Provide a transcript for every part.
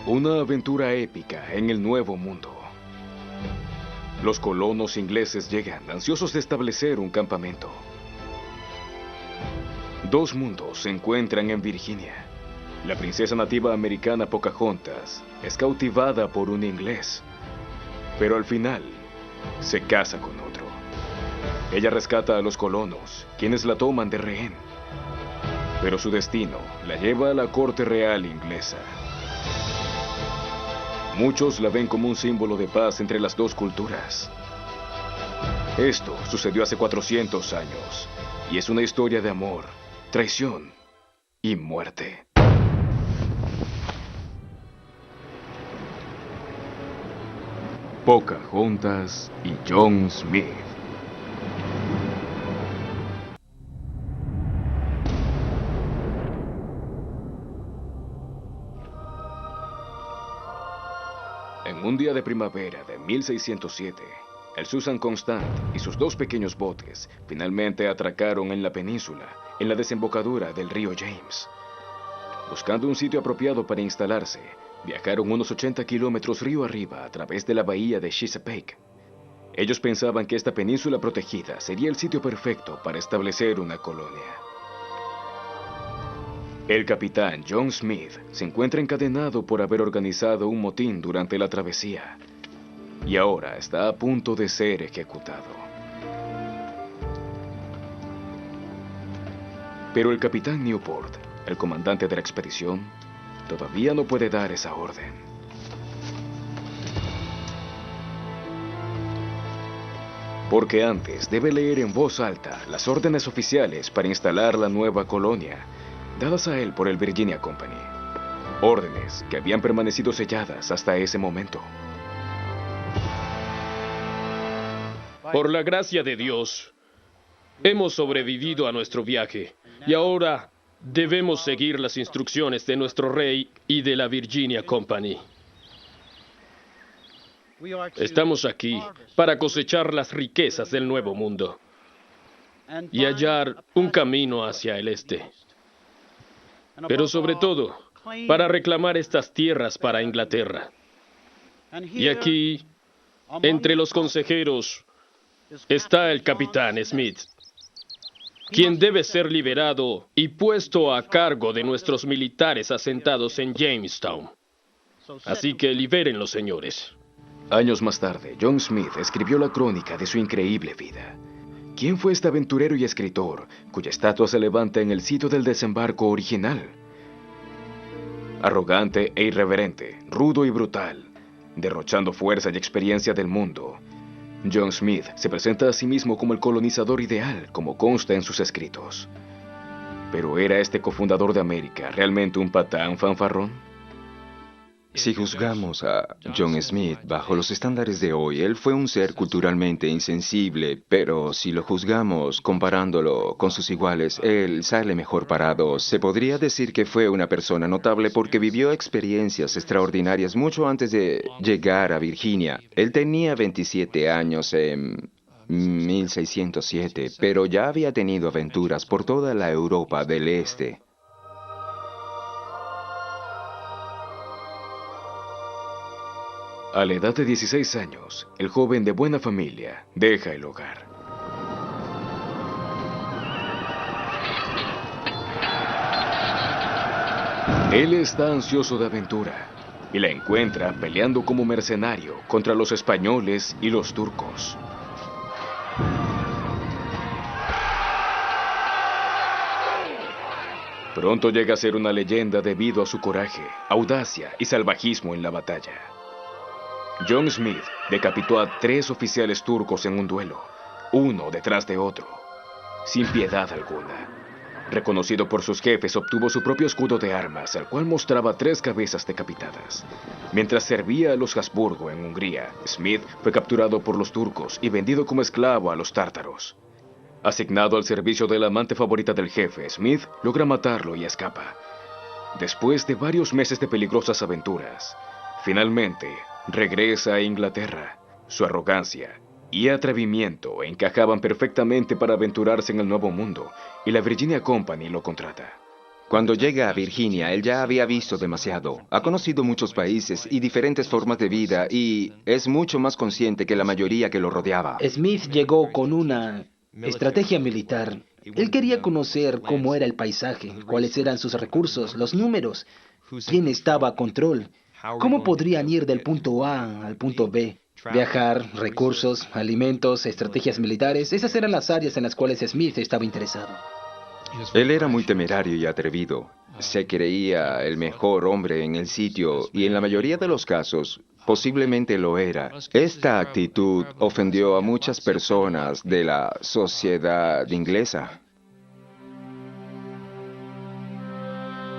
Una aventura épica en el Nuevo Mundo. Los colonos ingleses llegan, ansiosos de establecer un campamento. Dos mundos se encuentran en Virginia. La princesa nativa americana Pocahontas es cautivada por un inglés, pero al final se casa con otro. Ella rescata a los colonos, quienes la toman de rehén, pero su destino la lleva a la corte real inglesa. Muchos la ven como un símbolo de paz entre las dos culturas. Esto sucedió hace 400 años y es una historia de amor, traición y muerte. Pocahontas y John Smith. En un día de primavera de 1607, el Susan Constant y sus dos pequeños botes finalmente atracaron en la península, en la desembocadura del río James. Buscando un sitio apropiado para instalarse, viajaron unos 80 kilómetros río arriba a través de la bahía de Chesapeake. Ellos pensaban que esta península protegida sería el sitio perfecto para establecer una colonia. El capitán John Smith se encuentra encadenado por haber organizado un motín durante la travesía y ahora está a punto de ser ejecutado. Pero el capitán Newport, el comandante de la expedición, todavía no puede dar esa orden. Porque antes debe leer en voz alta las órdenes oficiales para instalar la nueva colonia, dadas a él por el Virginia Company. Órdenes que habían permanecido selladas hasta ese momento. Por la gracia de Dios, hemos sobrevivido a nuestro viaje y ahora debemos seguir las instrucciones de nuestro rey y de la Virginia Company. Estamos aquí para cosechar las riquezas del Nuevo Mundo y hallar un camino hacia el este. Pero sobre todo, para reclamar estas tierras para Inglaterra. Y aquí, entre los consejeros, está el capitán Smith, quien debe ser liberado y puesto a cargo de nuestros militares asentados en Jamestown. Así que libérenlos, señores. Años más tarde, John Smith escribió la crónica de su increíble vida. ¿Quién fue este aventurero y escritor cuya estatua se levanta en el sitio del desembarco original? Arrogante e irreverente, rudo y brutal, derrochando fuerza y experiencia del mundo, John Smith se presenta a sí mismo como el colonizador ideal, como consta en sus escritos. ¿Pero era este cofundador de América realmente un patán fanfarrón? Si juzgamos a John Smith bajo los estándares de hoy, él fue un ser culturalmente insensible, pero si lo juzgamos comparándolo con sus iguales, él sale mejor parado. Se podría decir que fue una persona notable porque vivió experiencias extraordinarias mucho antes de llegar a Virginia. Él tenía 27 años en 1607, pero ya había tenido aventuras por toda la Europa del Este. A la edad de 16 años, el joven de buena familia deja el hogar. Él está ansioso de aventura y la encuentra peleando como mercenario contra los españoles y los turcos. Pronto llega a ser una leyenda debido a su coraje, audacia y salvajismo en la batalla. John Smith decapitó a 3 oficiales turcos en un duelo, uno detrás de otro, sin piedad alguna. Reconocido por sus jefes, obtuvo su propio escudo de armas, el cual mostraba 3 cabezas decapitadas. Mientras servía a los Habsburgo en Hungría, Smith fue capturado por los turcos y vendido como esclavo a los tártaros. Asignado al servicio de la amante favorita del jefe, Smith logra matarlo y escapa. Después de varios meses de peligrosas aventuras, finalmente regresa a Inglaterra. Su arrogancia y atrevimiento encajaban perfectamente para aventurarse en el Nuevo Mundo, y la Virginia Company lo contrata. Cuando llega a Virginia, él ya había visto demasiado. Ha conocido muchos países y diferentes formas de vida y es mucho más consciente que la mayoría que lo rodeaba. Smith llegó con una estrategia militar. Él quería conocer cómo era el paisaje, cuáles eran sus recursos, los números, quién estaba a control, cómo podrían ir del punto A al punto B. Viajar, recursos, alimentos, estrategias militares, esas eran las áreas en las cuales Smith estaba interesado. Él era muy temerario y atrevido. Se creía el mejor hombre en el sitio y en la mayoría de los casos, posiblemente lo era. Esta actitud ofendió a muchas personas de la sociedad inglesa.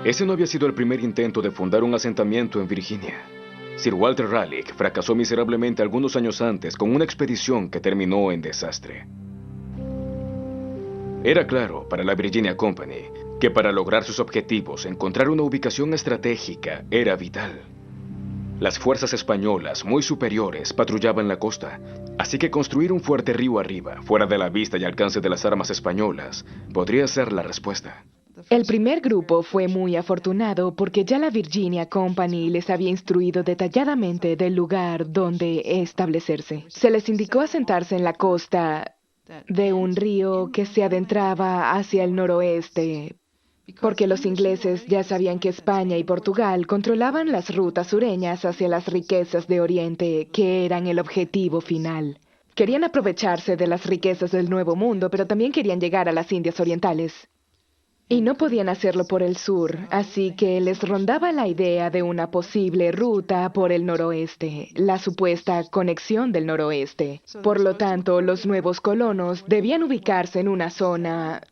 Ese no había sido el primer intento de fundar un asentamiento en Virginia. Sir Walter Raleigh fracasó miserablemente algunos años antes con una expedición que terminó en desastre. Era claro para la Virginia Company que para lograr sus objetivos, encontrar una ubicación estratégica era vital. Las fuerzas españolas, muy superiores, patrullaban la costa, así que construir un fuerte río arriba, fuera de la vista y alcance de las armas españolas, podría ser la respuesta. El primer grupo fue muy afortunado porque ya la Virginia Company les había instruido detalladamente del lugar donde establecerse. Se les indicó asentarse en la costa de un río que se adentraba hacia el noroeste, porque los ingleses ya sabían que España y Portugal controlaban las rutas sureñas hacia las riquezas de Oriente, que eran el objetivo final. Querían aprovecharse de las riquezas del Nuevo Mundo, pero también querían llegar a las Indias Orientales. Y no podían hacerlo por el sur, así que les rondaba la idea de una posible ruta por el noroeste, la supuesta conexión del noroeste. Por lo tanto, los nuevos colonos debían ubicarse en una zona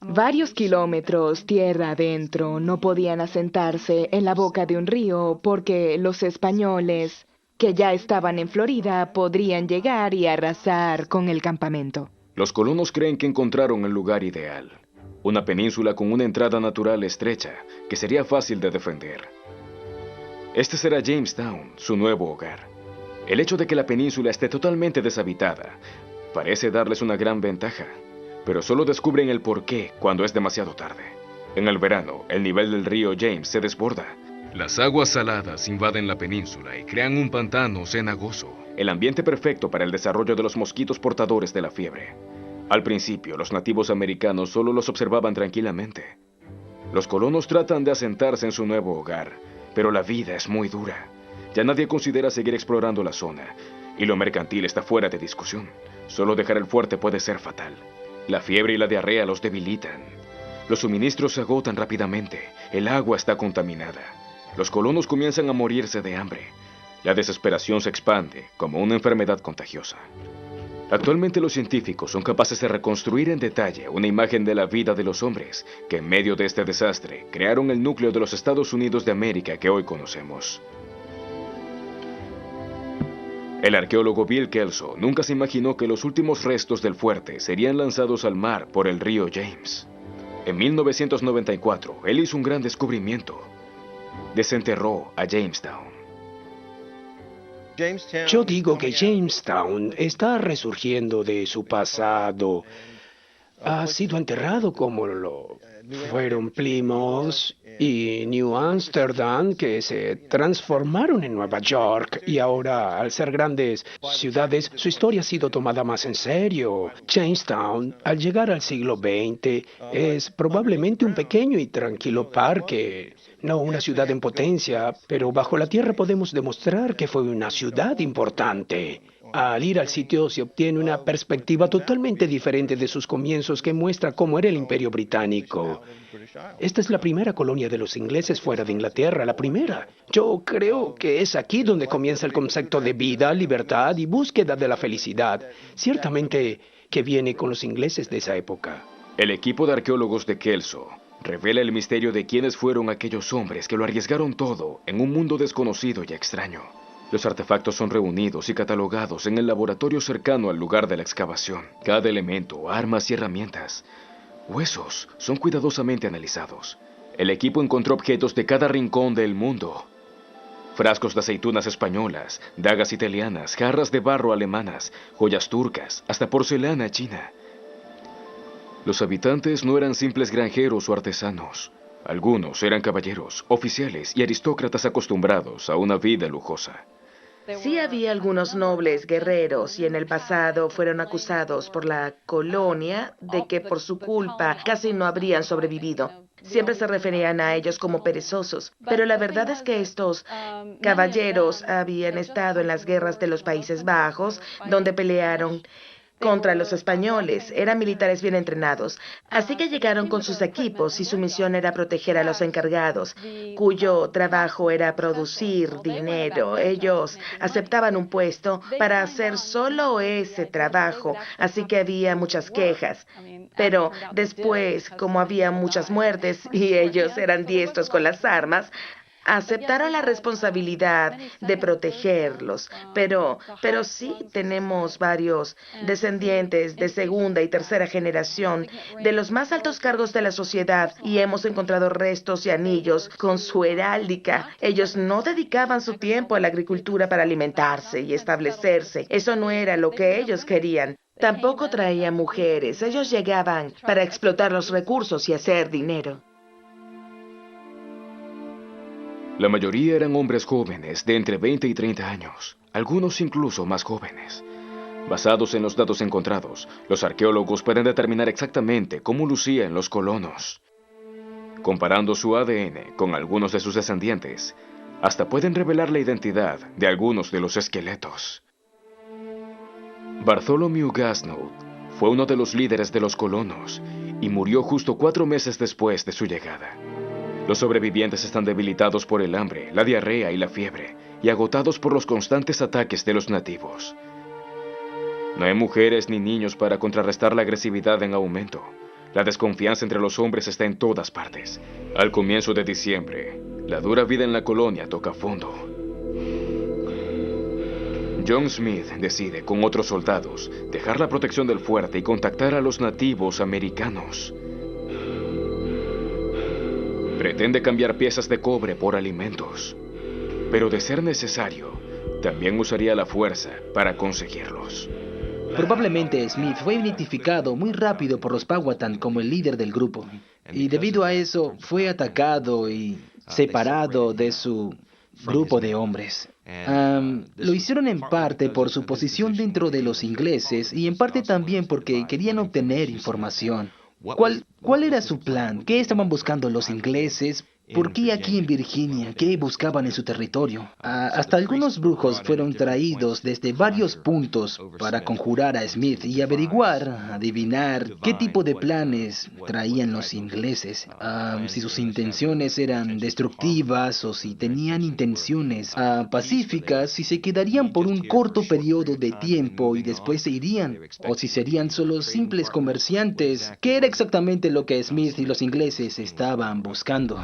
varios kilómetros tierra adentro. No podían asentarse en la boca de un río porque los españoles, que ya estaban en Florida, podrían llegar y arrasar con el campamento. Los colonos creen que encontraron el lugar ideal. Una península con una entrada natural estrecha, que sería fácil de defender. Este será Jamestown, su nuevo hogar. El hecho de que la península esté totalmente deshabitada parece darles una gran ventaja, pero solo descubren el porqué cuando es demasiado tarde. En el verano, el nivel del río James se desborda. Las aguas saladas invaden la península y crean un pantano cenagoso, el ambiente perfecto para el desarrollo de los mosquitos portadores de la fiebre. Al principio, los nativos americanos solo los observaban tranquilamente. Los colonos tratan de asentarse en su nuevo hogar, pero la vida es muy dura. Ya nadie considera seguir explorando la zona, y lo mercantil está fuera de discusión. Solo dejar el fuerte puede ser fatal. La fiebre y la diarrea los debilitan. Los suministros se agotan rápidamente. El agua está contaminada. Los colonos comienzan a morirse de hambre. La desesperación se expande como una enfermedad contagiosa. Actualmente los científicos son capaces de reconstruir en detalle una imagen de la vida de los hombres que en medio de este desastre crearon el núcleo de los Estados Unidos de América que hoy conocemos. El arqueólogo Bill Kelso nunca se imaginó que los últimos restos del fuerte serían lanzados al mar por el río James. En 1994, él hizo un gran descubrimiento. Desenterró a Jamestown. Yo digo que Jamestown está resurgiendo de su pasado. Ha sido enterrado como lo fueron Plymouth y New Amsterdam, que se transformaron en Nueva York, y ahora, al ser grandes ciudades, su historia ha sido tomada más en serio. Jamestown, al llegar al siglo XX, es probablemente un pequeño y tranquilo parque. No una ciudad en potencia, pero bajo la tierra podemos demostrar que fue una ciudad importante. Al ir al sitio se obtiene una perspectiva totalmente diferente de sus comienzos que muestra cómo era el Imperio Británico. Esta es la primera colonia de los ingleses fuera de Inglaterra, la primera. Yo creo que es aquí donde comienza el concepto de vida, libertad y búsqueda de la felicidad. Ciertamente que viene con los ingleses de esa época. El equipo de arqueólogos de Kelso revela el misterio de quiénes fueron aquellos hombres que lo arriesgaron todo en un mundo desconocido y extraño. Los artefactos son reunidos y catalogados en el laboratorio cercano al lugar de la excavación. Cada elemento, armas y herramientas, huesos, son cuidadosamente analizados. El equipo encontró objetos de cada rincón del mundo. Frascos de aceitunas españolas, dagas italianas, jarras de barro alemanas, joyas turcas, hasta porcelana china. Los habitantes no eran simples granjeros o artesanos. Algunos eran caballeros, oficiales y aristócratas acostumbrados a una vida lujosa. Sí había algunos nobles guerreros y en el pasado fueron acusados por la colonia de que por su culpa casi no habrían sobrevivido. Siempre se referían a ellos como perezosos, pero la verdad es que estos caballeros habían estado en las guerras de los Países Bajos, donde pelearon contra los españoles. Eran militares bien entrenados, así que llegaron con sus equipos y su misión era proteger a los encargados, cuyo trabajo era producir dinero. Ellos aceptaban un puesto para hacer solo ese trabajo, así que había muchas quejas. Pero después, como había muchas muertes y ellos eran diestros con las armas, aceptaron la responsabilidad de protegerlos, pero sí tenemos varios descendientes de segunda y tercera generación de los más altos cargos de la sociedad y hemos encontrado restos y anillos con su heráldica. Ellos no dedicaban su tiempo a la agricultura para alimentarse y establecerse. Eso no era lo que ellos querían. Tampoco traían mujeres. Ellos llegaban para explotar los recursos y hacer dinero. La mayoría eran hombres jóvenes de entre 20 y 30 años, algunos incluso más jóvenes. Basados en los datos encontrados, los arqueólogos pueden determinar exactamente cómo lucían los colonos. Comparando su ADN con algunos de sus descendientes, hasta pueden revelar la identidad de algunos de los esqueletos. Bartholomew Gasnold fue uno de los líderes de los colonos y murió justo 4 meses después de su llegada. Los sobrevivientes están debilitados por el hambre, la diarrea y la fiebre, y agotados por los constantes ataques de los nativos. No hay mujeres ni niños para contrarrestar la agresividad en aumento. La desconfianza entre los hombres está en todas partes. Al comienzo de diciembre, la dura vida en la colonia toca fondo. John Smith decide, con otros soldados, dejar la protección del fuerte y contactar a los nativos americanos. Pretende cambiar piezas de cobre por alimentos, pero de ser necesario, también usaría la fuerza para conseguirlos. Probablemente Smith fue identificado muy rápido por los Powhatan como el líder del grupo, y debido a eso fue atacado y separado de su grupo de hombres. Lo hicieron en parte por su posición dentro de los ingleses y en parte también porque querían obtener información. ¿Cuál era su plan? ¿Qué estaban buscando los ingleses? ¿Por qué aquí en Virginia? ¿Qué buscaban en su territorio? Hasta algunos brujos fueron traídos desde varios puntos para conjurar a Smith y averiguar, adivinar qué tipo de planes traían los ingleses. Si sus intenciones eran destructivas o si tenían intenciones pacíficas, si se quedarían por un corto periodo de tiempo y después se irían, o si serían solo simples comerciantes. ¿Qué era exactamente lo que Smith y los ingleses estaban buscando?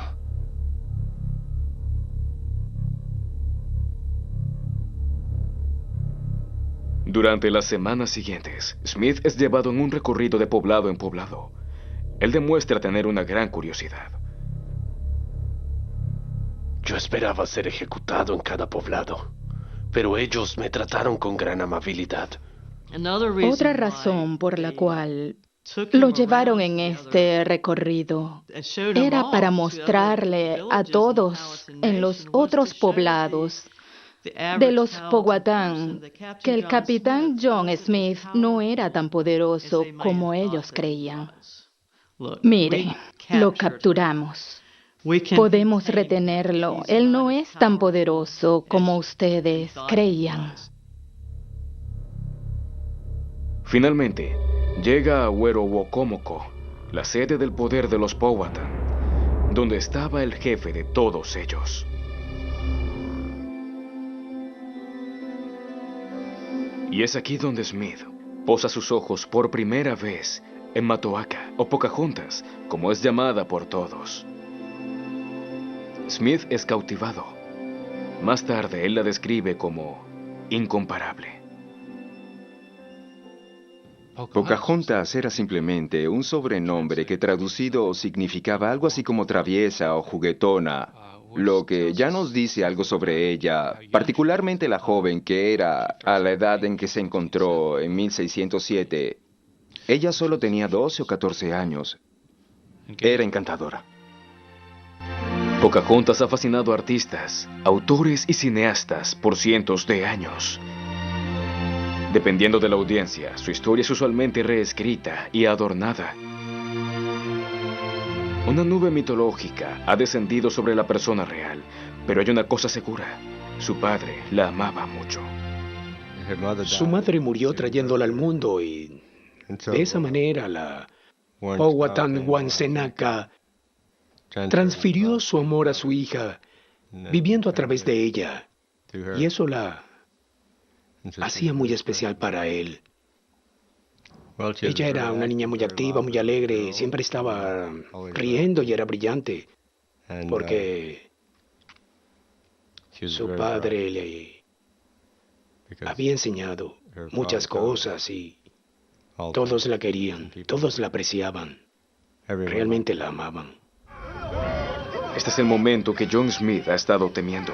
Durante las semanas siguientes, Smith es llevado en un recorrido de poblado en poblado. Él demuestra tener una gran curiosidad. Yo esperaba ser ejecutado en cada poblado, pero ellos me trataron con gran amabilidad. Otra razón por la cual lo llevaron en este recorrido era para mostrarle a todos en los otros poblados de los Powhatan que el capitán John Smith no era tan poderoso como ellos creían. Mire, lo capturamos. Podemos retenerlo. Él no es tan poderoso como ustedes creían. Finalmente, llega a Werowocomoco, la sede del poder de los Powhatan, donde estaba el jefe de todos ellos. Y es aquí donde Smith posa sus ojos por primera vez en Matoaka, o Pocahontas, como es llamada por todos. Smith es cautivado. Más tarde él la describe como incomparable. Pocahontas era simplemente un sobrenombre que traducido significaba algo así como traviesa o juguetona, lo que ya nos dice algo sobre ella, particularmente la joven que era a la edad en que se encontró en 1607. Ella solo tenía 12 o 14 años. Era encantadora. Pocahontas ha fascinado a artistas, autores y cineastas por cientos de años. Dependiendo de la audiencia, su historia es usualmente reescrita y adornada. Una nube mitológica ha descendido sobre la persona real, pero hay una cosa segura: su padre la amaba mucho. Su madre murió trayéndola al mundo y de esa manera la Powhatan Wansenaka transfirió su amor a su hija, viviendo a través de ella, y eso la hacía muy especial para él. Ella era una niña muy activa, muy alegre, siempre estaba riendo y era brillante, porque su padre le había enseñado muchas cosas y todos la querían, todos la apreciaban, realmente la amaban. Este es el momento que John Smith ha estado temiendo.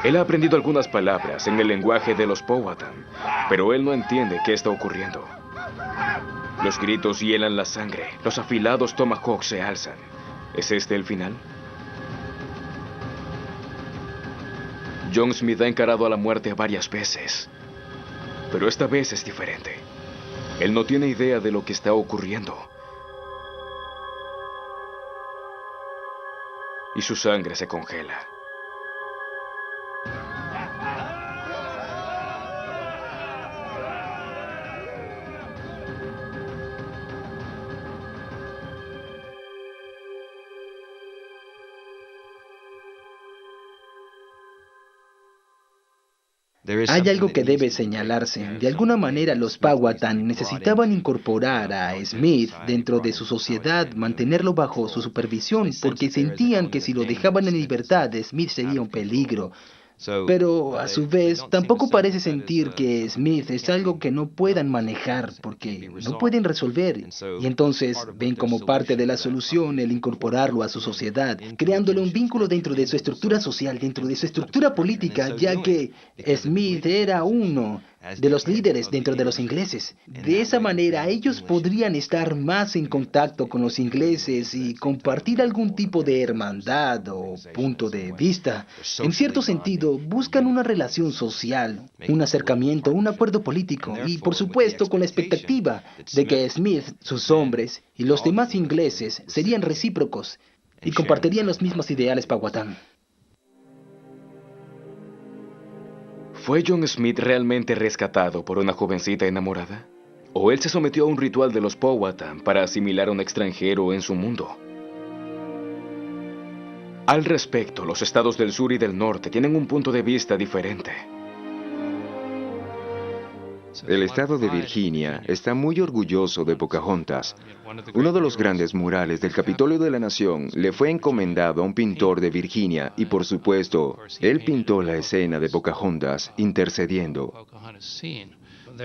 Él ha aprendido algunas palabras en el lenguaje de los Powhatan, pero él no entiende qué está ocurriendo. Los gritos hielan la sangre, los afilados tomahawks se alzan. ¿Es este el final? John Smith ha encarado a la muerte varias veces, pero esta vez es diferente. Él no tiene idea de lo que está ocurriendo. Y su sangre se congela. Hay algo que debe señalarse. De alguna manera los Powhatan necesitaban incorporar a Smith dentro de su sociedad, mantenerlo bajo su supervisión, porque sentían que si lo dejaban en libertad, Smith sería un peligro. Pero a su vez, tampoco parece sentir que Smith es algo que no puedan manejar, porque no pueden resolver. Y entonces ven como parte de la solución el incorporarlo a su sociedad, creándole un vínculo dentro de su estructura social, dentro de su estructura política, ya que Smith era uno de los líderes dentro de los ingleses. De esa manera ellos podrían estar más en contacto con los ingleses y compartir algún tipo de hermandad o punto de vista. En cierto sentido, buscan una relación social, un acercamiento, un acuerdo político y, por supuesto, con la expectativa de que Smith, sus hombres y los demás ingleses serían recíprocos y compartirían los mismos ideales Powhatan. ¿Fue John Smith realmente rescatado por una jovencita enamorada? ¿O él se sometió a un ritual de los Powhatan para asimilar a un extranjero en su mundo? Al respecto, los estados del sur y del norte tienen un punto de vista diferente. El estado de Virginia está muy orgulloso de Pocahontas. Uno de los grandes murales del Capitolio de la Nación le fue encomendado a un pintor de Virginia y, por supuesto, él pintó la escena de Pocahontas intercediendo.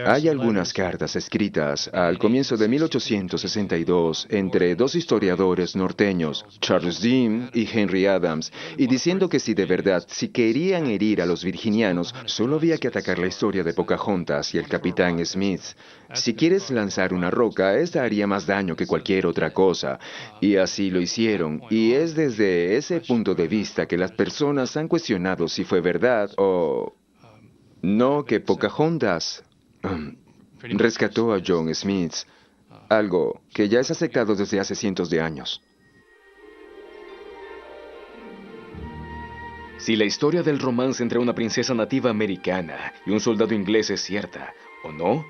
Hay algunas cartas escritas al comienzo de 1862 entre dos historiadores norteños, Charles Dean y Henry Adams, y diciendo que si querían herir a los virginianos, solo había que atacar la historia de Pocahontas y el capitán Smith. Si quieres lanzar una roca, esta haría más daño que cualquier otra cosa. Y así lo hicieron, y es desde ese punto de vista que las personas han cuestionado si fue verdad o no que Pocahontas rescató a John Smith, algo que ya es aceptado desde hace cientos de años. Si la historia del romance entre una princesa nativa americana y un soldado inglés es cierta o no,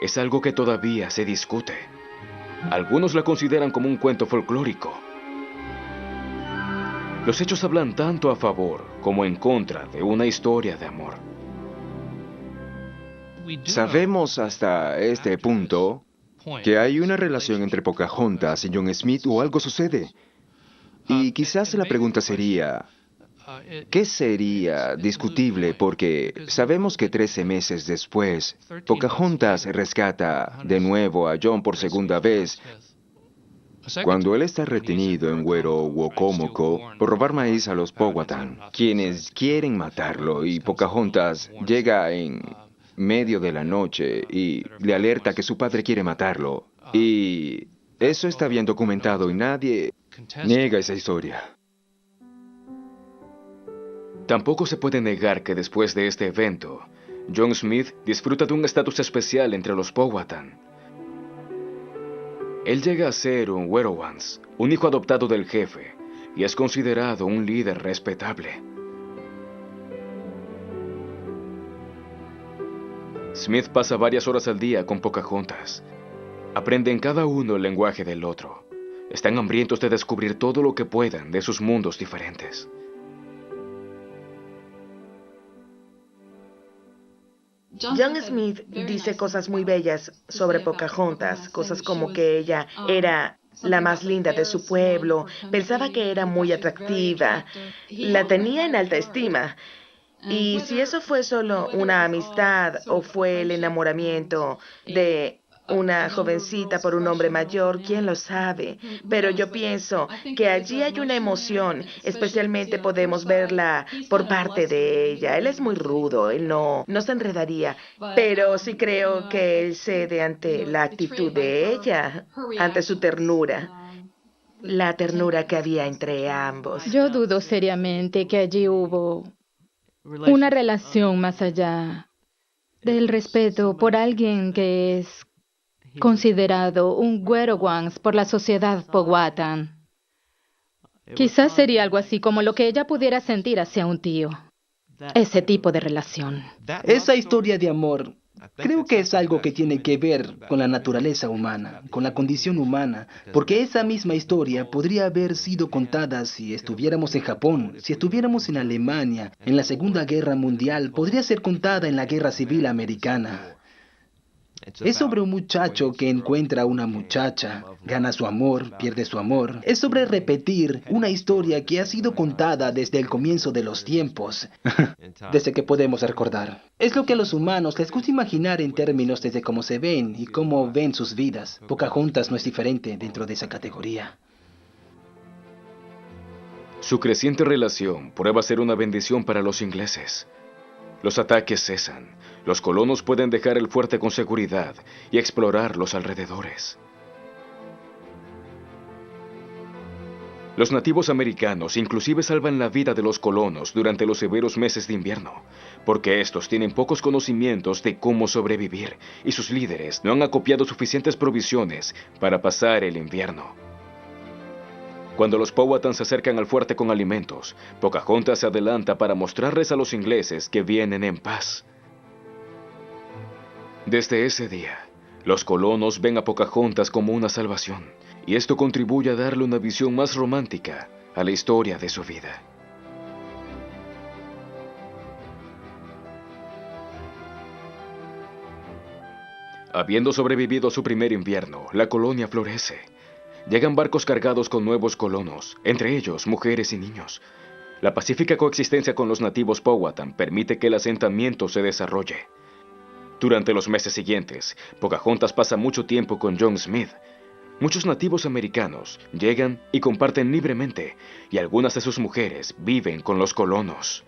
es algo que todavía se discute. Algunos la consideran como un cuento folclórico. Los hechos hablan tanto a favor como en contra de una historia de amor. Sabemos hasta este punto que hay una relación entre Pocahontas y John Smith o algo sucede. Y quizás la pregunta sería, ¿qué sería discutible? Porque sabemos que 13 meses después, Pocahontas rescata de nuevo a John por segunda vez, cuando él está retenido en Werowocomoco por robar maíz a los Powhatan, quienes quieren matarlo, y Pocahontas llega en medio de la noche y le alerta que su padre quiere matarlo. Y eso está bien documentado y nadie niega esa historia. Tampoco se puede negar que después de este evento, John Smith disfruta de un estatus especial entre los Powhatan. Él llega a ser un Werowance, un hijo adoptado del jefe, y es considerado un líder respetable. Smith pasa varias horas al día con Pocahontas. Aprenden cada uno el lenguaje del otro. Están hambrientos de descubrir todo lo que puedan de sus mundos diferentes. John Smith dice cosas muy bellas sobre Pocahontas, cosas como que ella era la más linda de su pueblo, pensaba que era muy atractiva, la tenía en alta estima. Y si eso fue solo una amistad o fue el enamoramiento de una jovencita por un hombre mayor, quién lo sabe. Pero yo pienso que allí hay una emoción, especialmente podemos verla por parte de ella. Él es muy rudo, él no se enredaría, pero sí creo que él cede ante la actitud de ella, ante su ternura. La ternura que había entre ambos. Yo dudo seriamente que allí hubo una relación más allá del respeto por alguien que es considerado un Werowance por la sociedad Powhatan. Quizás sería algo así como lo que ella pudiera sentir hacia un tío. Ese tipo de relación. Esa historia de amor, creo que es algo que tiene que ver con la naturaleza humana, con la condición humana, porque esa misma historia podría haber sido contada si estuviéramos en Japón, si estuviéramos en Alemania, en la Segunda Guerra Mundial, podría ser contada en la Guerra Civil Americana. Es sobre un muchacho que encuentra a una muchacha, gana su amor, pierde su amor. Es sobre repetir una historia que ha sido contada desde el comienzo de los tiempos, desde que podemos recordar. Es lo que a los humanos les gusta imaginar en términos desde cómo se ven y cómo ven sus vidas. Pocahontas no es diferente dentro de esa categoría. Su creciente relación prueba ser una bendición para los ingleses. Los ataques cesan. Los colonos pueden dejar el fuerte con seguridad y explorar los alrededores. Los nativos americanos inclusive salvan la vida de los colonos durante los severos meses de invierno, porque estos tienen pocos conocimientos de cómo sobrevivir y sus líderes no han acopiado suficientes provisiones para pasar el invierno. Cuando los Powhatan se acercan al fuerte con alimentos, Pocahontas se adelanta para mostrarles a los ingleses que vienen en paz. Desde ese día, los colonos ven a Pocahontas como una salvación, y esto contribuye a darle una visión más romántica a la historia de su vida. Habiendo sobrevivido a su primer invierno, la colonia florece. Llegan barcos cargados con nuevos colonos, entre ellos mujeres y niños. La pacífica coexistencia con los nativos Powhatan permite que el asentamiento se desarrolle. Durante los meses siguientes, Pocahontas pasa mucho tiempo con John Smith. Muchos nativos americanos llegan y comparten libremente, y algunas de sus mujeres viven con los colonos.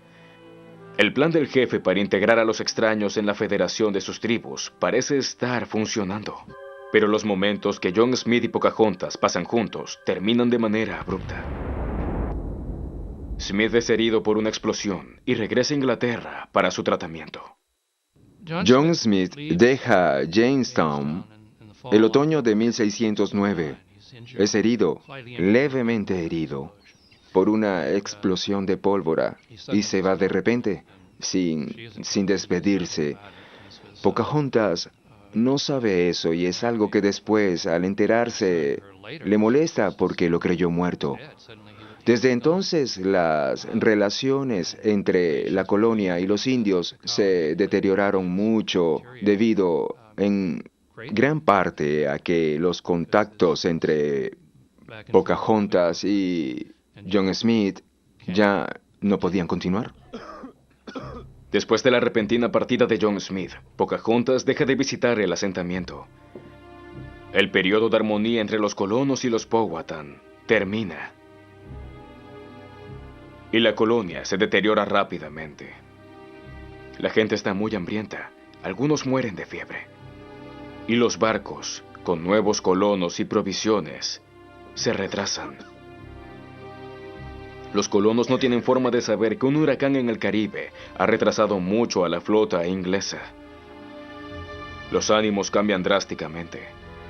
El plan del jefe para integrar a los extraños en la federación de sus tribus parece estar funcionando. Pero los momentos que John Smith y Pocahontas pasan juntos terminan de manera abrupta. Smith es herido por una explosión y regresa a Inglaterra para su tratamiento. John Smith deja Jamestown el otoño de 1609. Es herido, levemente herido, por una explosión de pólvora y se va de repente, sin despedirse. Pocahontas no sabe eso y es algo que después, al enterarse, le molesta porque lo creyó muerto. Desde entonces, las relaciones entre la colonia y los indios se deterioraron mucho debido en gran parte a que los contactos entre Pocahontas y John Smith ya no podían continuar. Después de la repentina partida de John Smith, Pocahontas deja de visitar el asentamiento. El periodo de armonía entre los colonos y los Powhatan termina. Y la colonia se deteriora rápidamente. La gente está muy hambrienta, algunos mueren de fiebre. Y los barcos, con nuevos colonos y provisiones, se retrasan. Los colonos no tienen forma de saber que un huracán en el Caribe ha retrasado mucho a la flota inglesa. Los ánimos cambian drásticamente.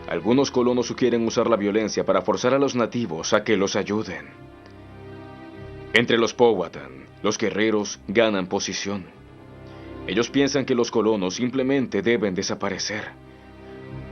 Algunos colonos sugieren usar la violencia para forzar a los nativos a que los ayuden. Entre los Powhatan, los guerreros ganan posición. Ellos piensan que los colonos simplemente deben desaparecer.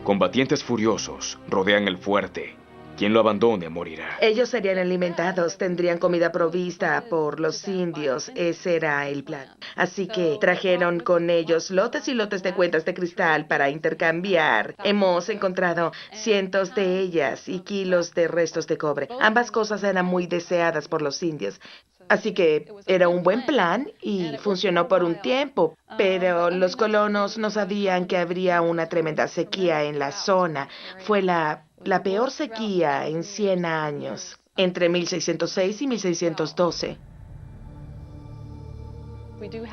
Combatientes furiosos rodean el fuerte. Quien lo abandone morirá. Ellos serían alimentados, tendrían comida provista por los indios. Ese era el plan. Así que trajeron con ellos lotes y lotes de cuentas de cristal para intercambiar. Hemos encontrado cientos de ellas y kilos de restos de cobre. Ambas cosas eran muy deseadas por los indios. Así que era un buen plan y funcionó por un tiempo, pero los colonos no sabían que habría una tremenda sequía en la zona. Fue la peor sequía en 100 años, entre 1606 y 1612.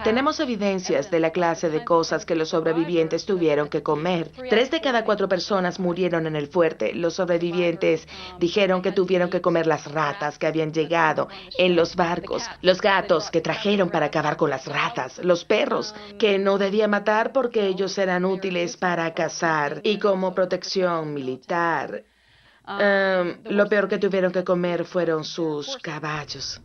Tenemos evidencias de la clase de cosas que los sobrevivientes tuvieron que comer. 3 de cada 4 personas murieron en el fuerte. Los sobrevivientes dijeron que tuvieron que comer las ratas que habían llegado en los barcos, los gatos que trajeron para acabar con las ratas, los perros que no debía matar porque ellos eran útiles para cazar y como protección militar. Lo peor que tuvieron que comer fueron sus caballos.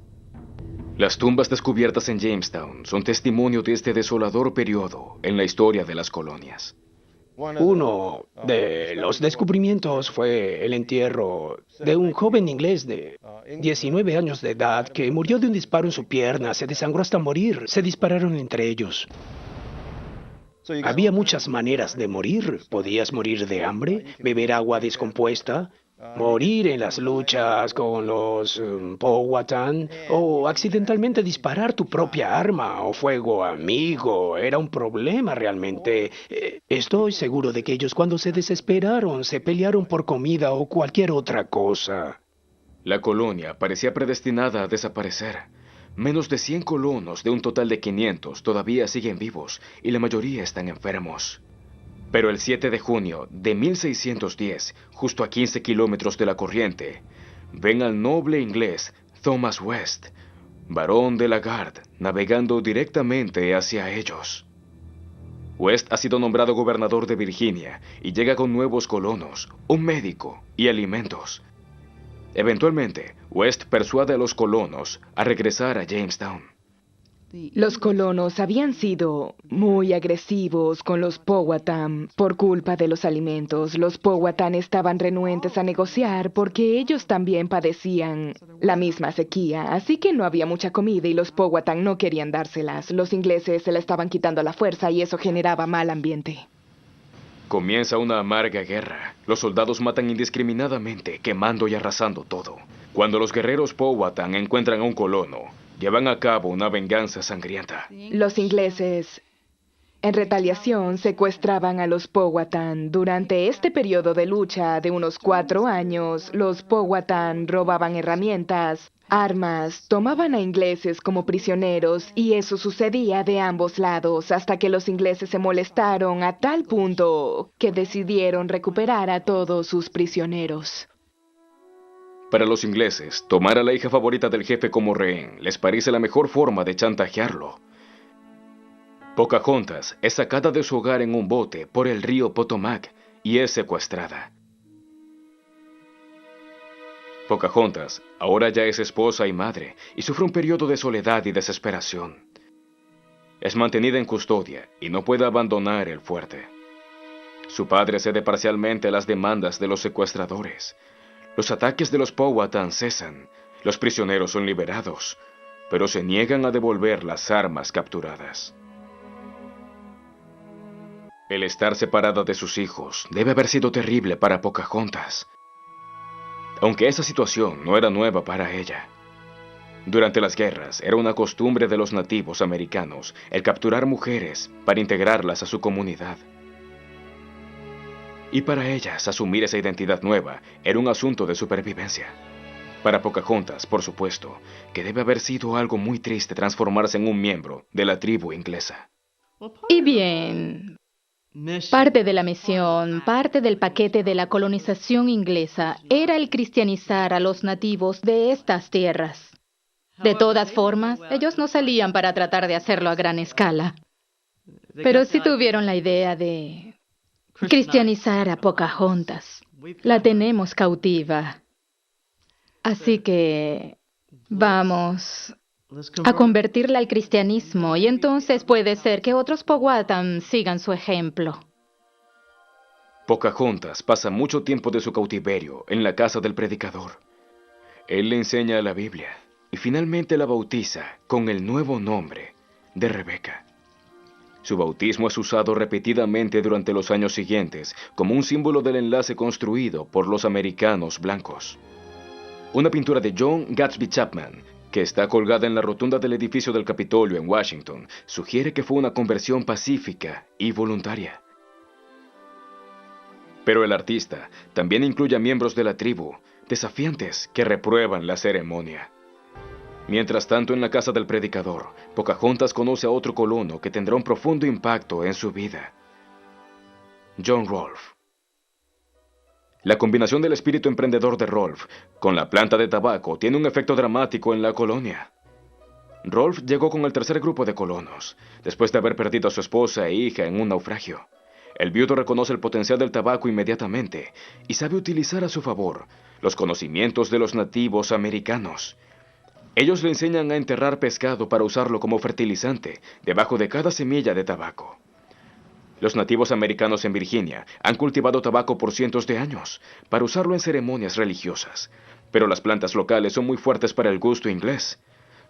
Las tumbas descubiertas en Jamestown son testimonio de este desolador periodo en la historia de las colonias. Uno de los descubrimientos fue el entierro de un joven inglés de 19 años de edad que murió de un disparo en su pierna, se desangró hasta morir, se dispararon entre ellos. Había muchas maneras de morir. Podías morir de hambre, beber agua descompuesta, morir en las luchas con los Powhatan o accidentalmente disparar tu propia arma o fuego amigo. Era un problema realmente. Estoy seguro de que ellos cuando se desesperaron se pelearon por comida o cualquier otra cosa. La colonia parecía predestinada a desaparecer. Menos de 100 colonos de un total de 500 todavía siguen vivos y la mayoría están enfermos. Pero el 7 de junio de 1610, justo a 15 kilómetros de la corriente, ven al noble inglés Thomas West, barón de la Garde, navegando directamente hacia ellos. West ha sido nombrado gobernador de Virginia y llega con nuevos colonos, un médico y alimentos. Eventualmente, West persuade a los colonos a regresar a Jamestown. Los colonos habían sido muy agresivos con los Powhatan por culpa de los alimentos. Los Powhatan estaban renuentes a negociar porque ellos también padecían la misma sequía, así que no había mucha comida y los Powhatan no querían dárselas. Los ingleses se la estaban quitando a la fuerza y eso generaba mal ambiente. Comienza una amarga guerra. Los soldados matan indiscriminadamente, quemando y arrasando todo. Cuando los guerreros Powhatan encuentran a un colono, llevan a cabo una venganza sangrienta. Los ingleses, en retaliación, secuestraban a los Powhatan. Durante este periodo de lucha de unos 4 años, los Powhatan robaban herramientas, armas, tomaban a ingleses como prisioneros y eso sucedía de ambos lados hasta que los ingleses se molestaron a tal punto que decidieron recuperar a todos sus prisioneros. Para los ingleses, tomar a la hija favorita del jefe como rehén les parece la mejor forma de chantajearlo. Pocahontas es sacada de su hogar en un bote por el río Potomac y es secuestrada. Pocahontas ahora ya es esposa y madre y sufre un periodo de soledad y desesperación. Es mantenida en custodia y no puede abandonar el fuerte. Su padre cede parcialmente a las demandas de los secuestradores. Los ataques de los Powhatan cesan, los prisioneros son liberados, pero se niegan a devolver las armas capturadas. El estar separada de sus hijos debe haber sido terrible para Pocahontas, aunque esa situación no era nueva para ella. Durante las guerras era una costumbre de los nativos americanos el capturar mujeres para integrarlas a su comunidad. Y para ellas, asumir esa identidad nueva era un asunto de supervivencia. Para Pocahontas, por supuesto, que debe haber sido algo muy triste transformarse en un miembro de la tribu inglesa. Y bien, parte de la misión, parte del paquete de la colonización inglesa era el cristianizar a los nativos de estas tierras. De todas formas, ellos no salían para tratar de hacerlo a gran escala. Pero sí tuvieron la idea de cristianizar a Pocahontas. La tenemos cautiva. Así que vamos a convertirla al cristianismo y entonces puede ser que otros Powhatan sigan su ejemplo. Pocahontas pasa mucho tiempo de su cautiverio en la casa del predicador. Él le enseña la Biblia y finalmente la bautiza con el nuevo nombre de Rebeca. Su bautismo es usado repetidamente durante los años siguientes como un símbolo del enlace construido por los americanos blancos. Una pintura de John Gadsby Chapman, que está colgada en la rotunda del edificio del Capitolio en Washington, sugiere que fue una conversión pacífica y voluntaria. Pero el artista también incluye a miembros de la tribu, desafiantes que reprueban la ceremonia. Mientras tanto, en la casa del predicador, Pocahontas conoce a otro colono que tendrá un profundo impacto en su vida: John Rolfe. La combinación del espíritu emprendedor de Rolfe con la planta de tabaco tiene un efecto dramático en la colonia. Rolfe llegó con el tercer grupo de colonos, después de haber perdido a su esposa e hija en un naufragio. El viudo reconoce el potencial del tabaco inmediatamente y sabe utilizar a su favor los conocimientos de los nativos americanos. Ellos le enseñan a enterrar pescado para usarlo como fertilizante debajo de cada semilla de tabaco. Los nativos americanos en Virginia han cultivado tabaco por cientos de años para usarlo en ceremonias religiosas, pero las plantas locales son muy fuertes para el gusto inglés.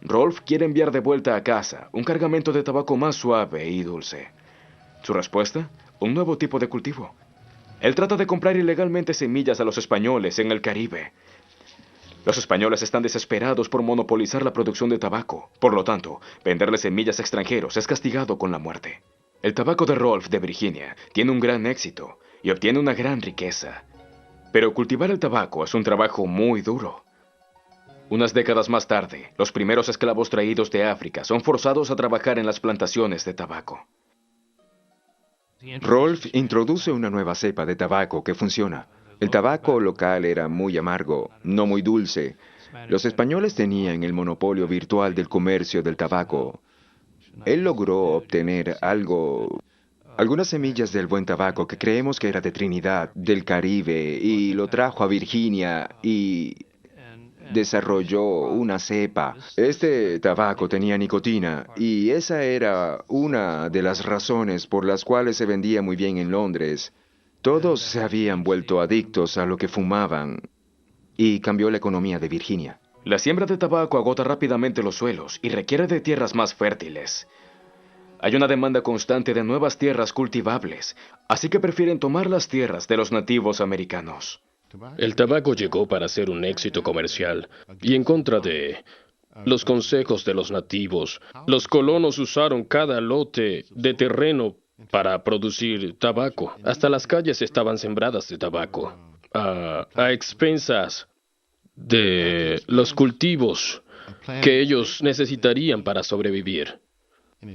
Rolfe quiere enviar de vuelta a casa un cargamento de tabaco más suave y dulce. Su respuesta: un nuevo tipo de cultivo. Él trata de comprar ilegalmente semillas a los españoles en el Caribe. Los españoles están desesperados por monopolizar la producción de tabaco. Por lo tanto, venderle semillas a extranjeros es castigado con la muerte. El tabaco de Rolfe de Virginia tiene un gran éxito y obtiene una gran riqueza. Pero cultivar el tabaco es un trabajo muy duro. Unas décadas más tarde, los primeros esclavos traídos de África son forzados a trabajar en las plantaciones de tabaco. Rolfe introduce una nueva cepa de tabaco que funciona. El tabaco local era muy amargo, no muy dulce. Los españoles tenían el monopolio virtual del comercio del tabaco. Él logró obtener algunas semillas del buen tabaco que creemos que era de Trinidad, del Caribe, y lo trajo a Virginia y desarrolló una cepa. Este tabaco tenía nicotina y esa era una de las razones por las cuales se vendía muy bien en Londres. Todos se habían vuelto adictos a lo que fumaban y cambió la economía de Virginia. La siembra de tabaco agota rápidamente los suelos y requiere de tierras más fértiles. Hay una demanda constante de nuevas tierras cultivables, así que prefieren tomar las tierras de los nativos americanos. El tabaco llegó para ser un éxito comercial y en contra de los consejos de los nativos. Los colonos usaron cada lote de terreno para producir tabaco. Hasta las calles estaban sembradas de tabaco, a expensas de los cultivos que ellos necesitarían para sobrevivir.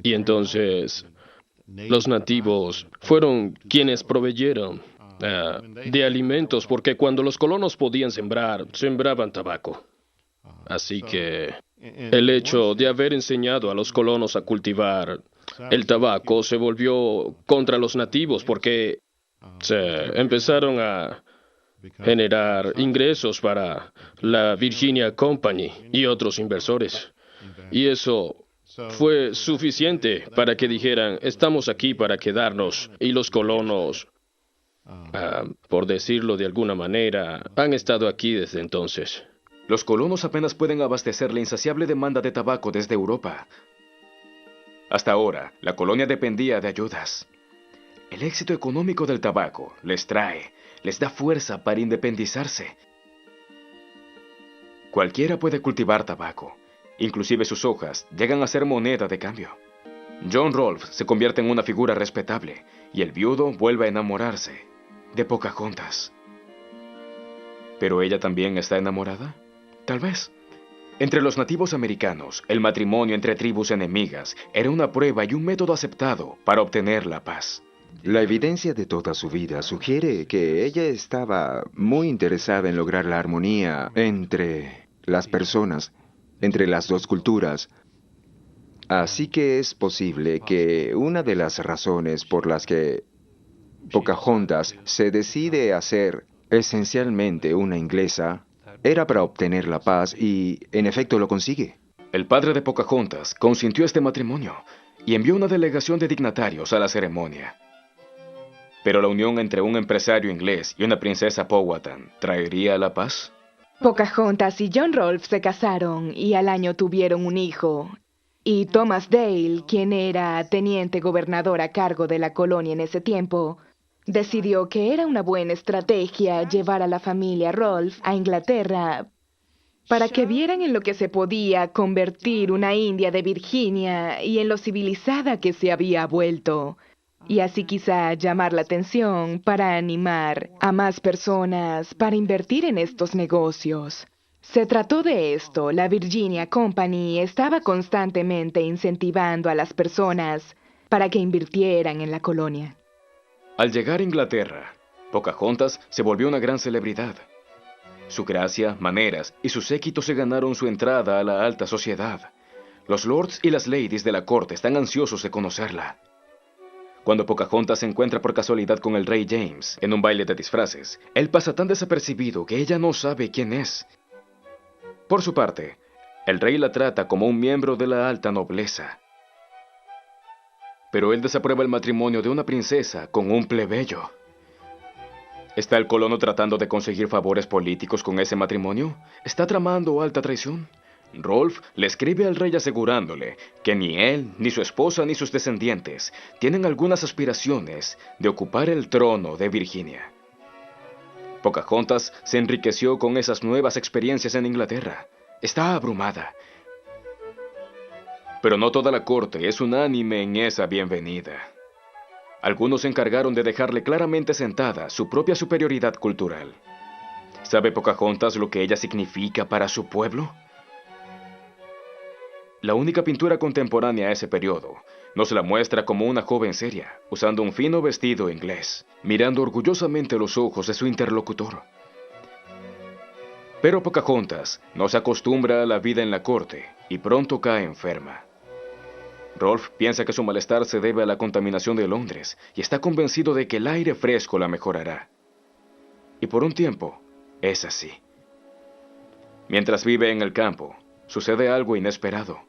Y entonces los nativos fueron quienes proveyeron de alimentos, porque cuando los colonos podían sembrar, sembraban tabaco. Así que el hecho de haber enseñado a los colonos a cultivar el tabaco se volvió contra los nativos, porque se empezaron a generar ingresos para la Virginia Company y otros inversores. Y eso fue suficiente para que dijeran: estamos aquí para quedarnos. Y los colonos, por decirlo de alguna manera, han estado aquí desde entonces. Los colonos apenas pueden abastecer la insaciable demanda de tabaco desde Europa. Hasta ahora, la colonia dependía de ayudas. El éxito económico del tabaco les da fuerza para independizarse. Cualquiera puede cultivar tabaco. Inclusive sus hojas llegan a ser moneda de cambio. John Rolfe se convierte en una figura respetable y el viudo vuelve a enamorarse de Pocahontas. ¿Pero ella también está enamorada? Tal vez. Entre los nativos americanos, el matrimonio entre tribus enemigas era una prueba y un método aceptado para obtener la paz. La evidencia de toda su vida sugiere que ella estaba muy interesada en lograr la armonía entre las personas. entre las dos culturas. Así que es posible que una de las razones por las que Pocahontas se decide a ser esencialmente una inglesa era para obtener la paz y, en efecto, lo consigue. El padre de Pocahontas consintió este matrimonio y envió una delegación de dignatarios a la ceremonia. Pero la unión entre un empresario inglés y una princesa Powhatan ¿traería la paz? Pocahontas y John Rolfe se casaron y al año tuvieron un hijo. Y Thomas Dale, quien era teniente gobernador a cargo de la colonia en ese tiempo, decidió que era una buena estrategia llevar a la familia Rolfe a Inglaterra para que vieran en lo que se podía convertir una India de Virginia y en lo civilizada que se había vuelto. Y así quizá llamar la atención para animar a más personas para invertir en estos negocios. Se trató de esto. La Virginia Company estaba constantemente incentivando a las personas para que invirtieran en la colonia. Al llegar a Inglaterra, Pocahontas se volvió una gran celebridad. Su gracia, maneras y su séquito se ganaron su entrada a la alta sociedad. Los lords y las ladies de la corte están ansiosos de conocerla. Cuando Pocahontas se encuentra por casualidad con el rey James en un baile de disfraces, él pasa tan desapercibido que ella no sabe quién es. Por su parte, el rey la trata como un miembro de la alta nobleza. Pero él desaprueba el matrimonio de una princesa con un plebeyo. ¿Está el colono tratando de conseguir favores políticos con ese matrimonio? ¿Está tramando alta traición? Rolfe le escribe al rey asegurándole que ni él, ni su esposa, ni sus descendientes tienen algunas aspiraciones de ocupar el trono de Virginia. Pocahontas se enriqueció con esas nuevas experiencias en Inglaterra. Está abrumada. Pero no toda la corte es unánime en esa bienvenida. Algunos se encargaron de dejarle claramente sentada su propia superioridad cultural. ¿Sabe Pocahontas lo que ella significa para su pueblo? La única pintura contemporánea a ese periodo nos la muestra como una joven seria, usando un fino vestido inglés, mirando orgullosamente los ojos de su interlocutor. Pero Pocahontas no se acostumbra a la vida en la corte y pronto cae enferma. Rolfe piensa que su malestar se debe a la contaminación de Londres y está convencido de que el aire fresco la mejorará. Y por un tiempo, es así. Mientras vive en el campo, sucede algo inesperado.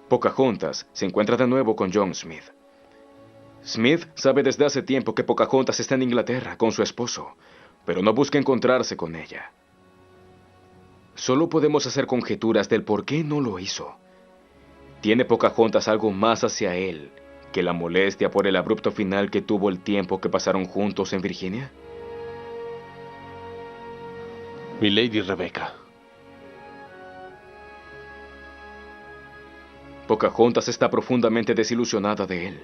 Pocahontas se encuentra de nuevo con John Smith. Smith sabe desde hace tiempo que Pocahontas está en Inglaterra con su esposo, pero no busca encontrarse con ella. Solo podemos hacer conjeturas del por qué no lo hizo. ¿Tiene Pocahontas algo más hacia él que la molestia por el abrupto final que tuvo el tiempo que pasaron juntos en Virginia? Mi Lady Rebecca. Pocahontas está profundamente desilusionada de él.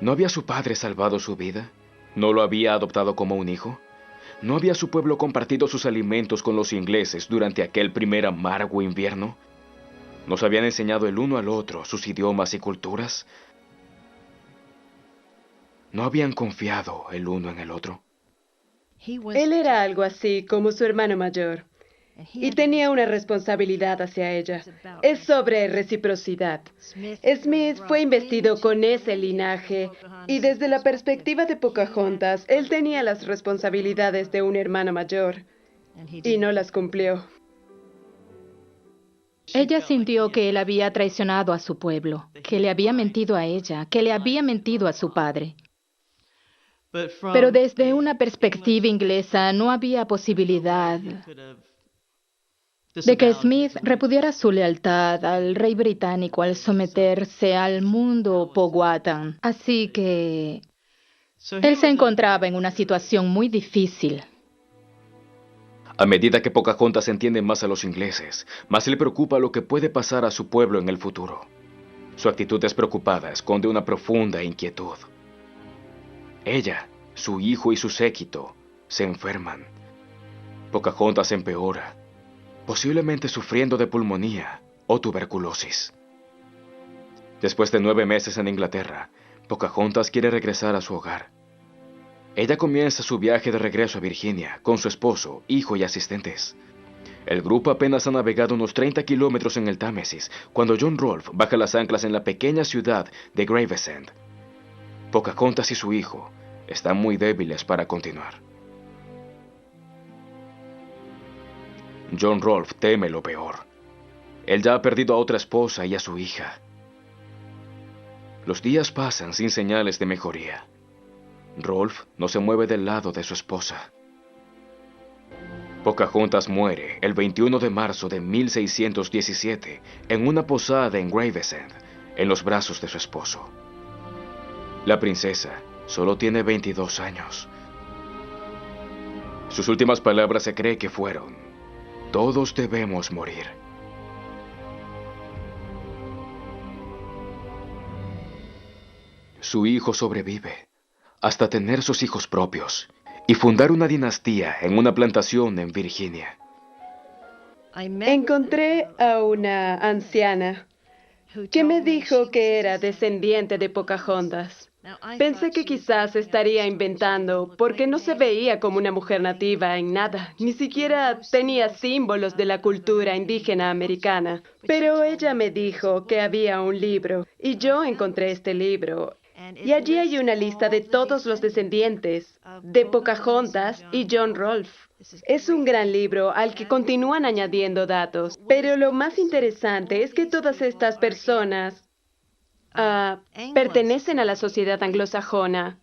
¿No había su padre salvado su vida? ¿No lo había adoptado como un hijo? ¿No había su pueblo compartido sus alimentos con los ingleses durante aquel primer amargo invierno? ¿Nos habían enseñado el uno al otro sus idiomas y culturas? ¿No habían confiado el uno en el otro? Él era algo así como su hermano mayor y tenía una responsabilidad hacia ella. Es sobre reciprocidad. Smith fue investido con ese linaje y desde la perspectiva de Pocahontas, él tenía las responsabilidades de un hermano mayor y no las cumplió. Ella sintió que él había traicionado a su pueblo, que le había mentido a ella, que le había mentido a su padre. Pero desde una perspectiva inglesa no había posibilidad de que Smith repudiara su lealtad al rey británico al someterse al mundo Powhatan. Así que él se encontraba en una situación muy difícil. A medida que Pocahontas entiende más a los ingleses, más le preocupa lo que puede pasar a su pueblo en el futuro. Su actitud despreocupada esconde una profunda inquietud. Ella, su hijo y su séquito se enferman. Pocahontas empeora, posiblemente sufriendo de pulmonía o tuberculosis. Después de 9 meses en Inglaterra, Pocahontas quiere regresar a su hogar. Ella comienza su viaje de regreso a Virginia con su esposo, hijo y asistentes. El grupo apenas ha navegado unos 30 kilómetros en el Támesis cuando John Rolfe baja las anclas en la pequeña ciudad de Gravesend. Pocahontas y su hijo están muy débiles para continuar. John Rolfe teme lo peor. Él ya ha perdido a otra esposa y a su hija. Los días pasan sin señales de mejoría. Rolfe no se mueve del lado de su esposa. Pocahontas muere el 21 de marzo de 1617 en una posada en Gravesend, en los brazos de su esposo. La princesa solo tiene 22 años. Sus últimas palabras se cree que fueron: "Todos debemos morir". Su hijo sobrevive hasta tener sus hijos propios y fundar una dinastía en una plantación en Virginia. Encontré a una anciana que me dijo que era descendiente de Pocahontas. Pensé que quizás estaría inventando porque no se veía como una mujer nativa en nada, ni siquiera tenía símbolos de la cultura indígena americana. Pero ella me dijo que había un libro y yo encontré este libro. Y allí hay una lista de todos los descendientes de Pocahontas y John Rolfe. Es un gran libro al que continúan añadiendo datos, pero lo más interesante es que todas estas personas pertenecen a la sociedad anglosajona.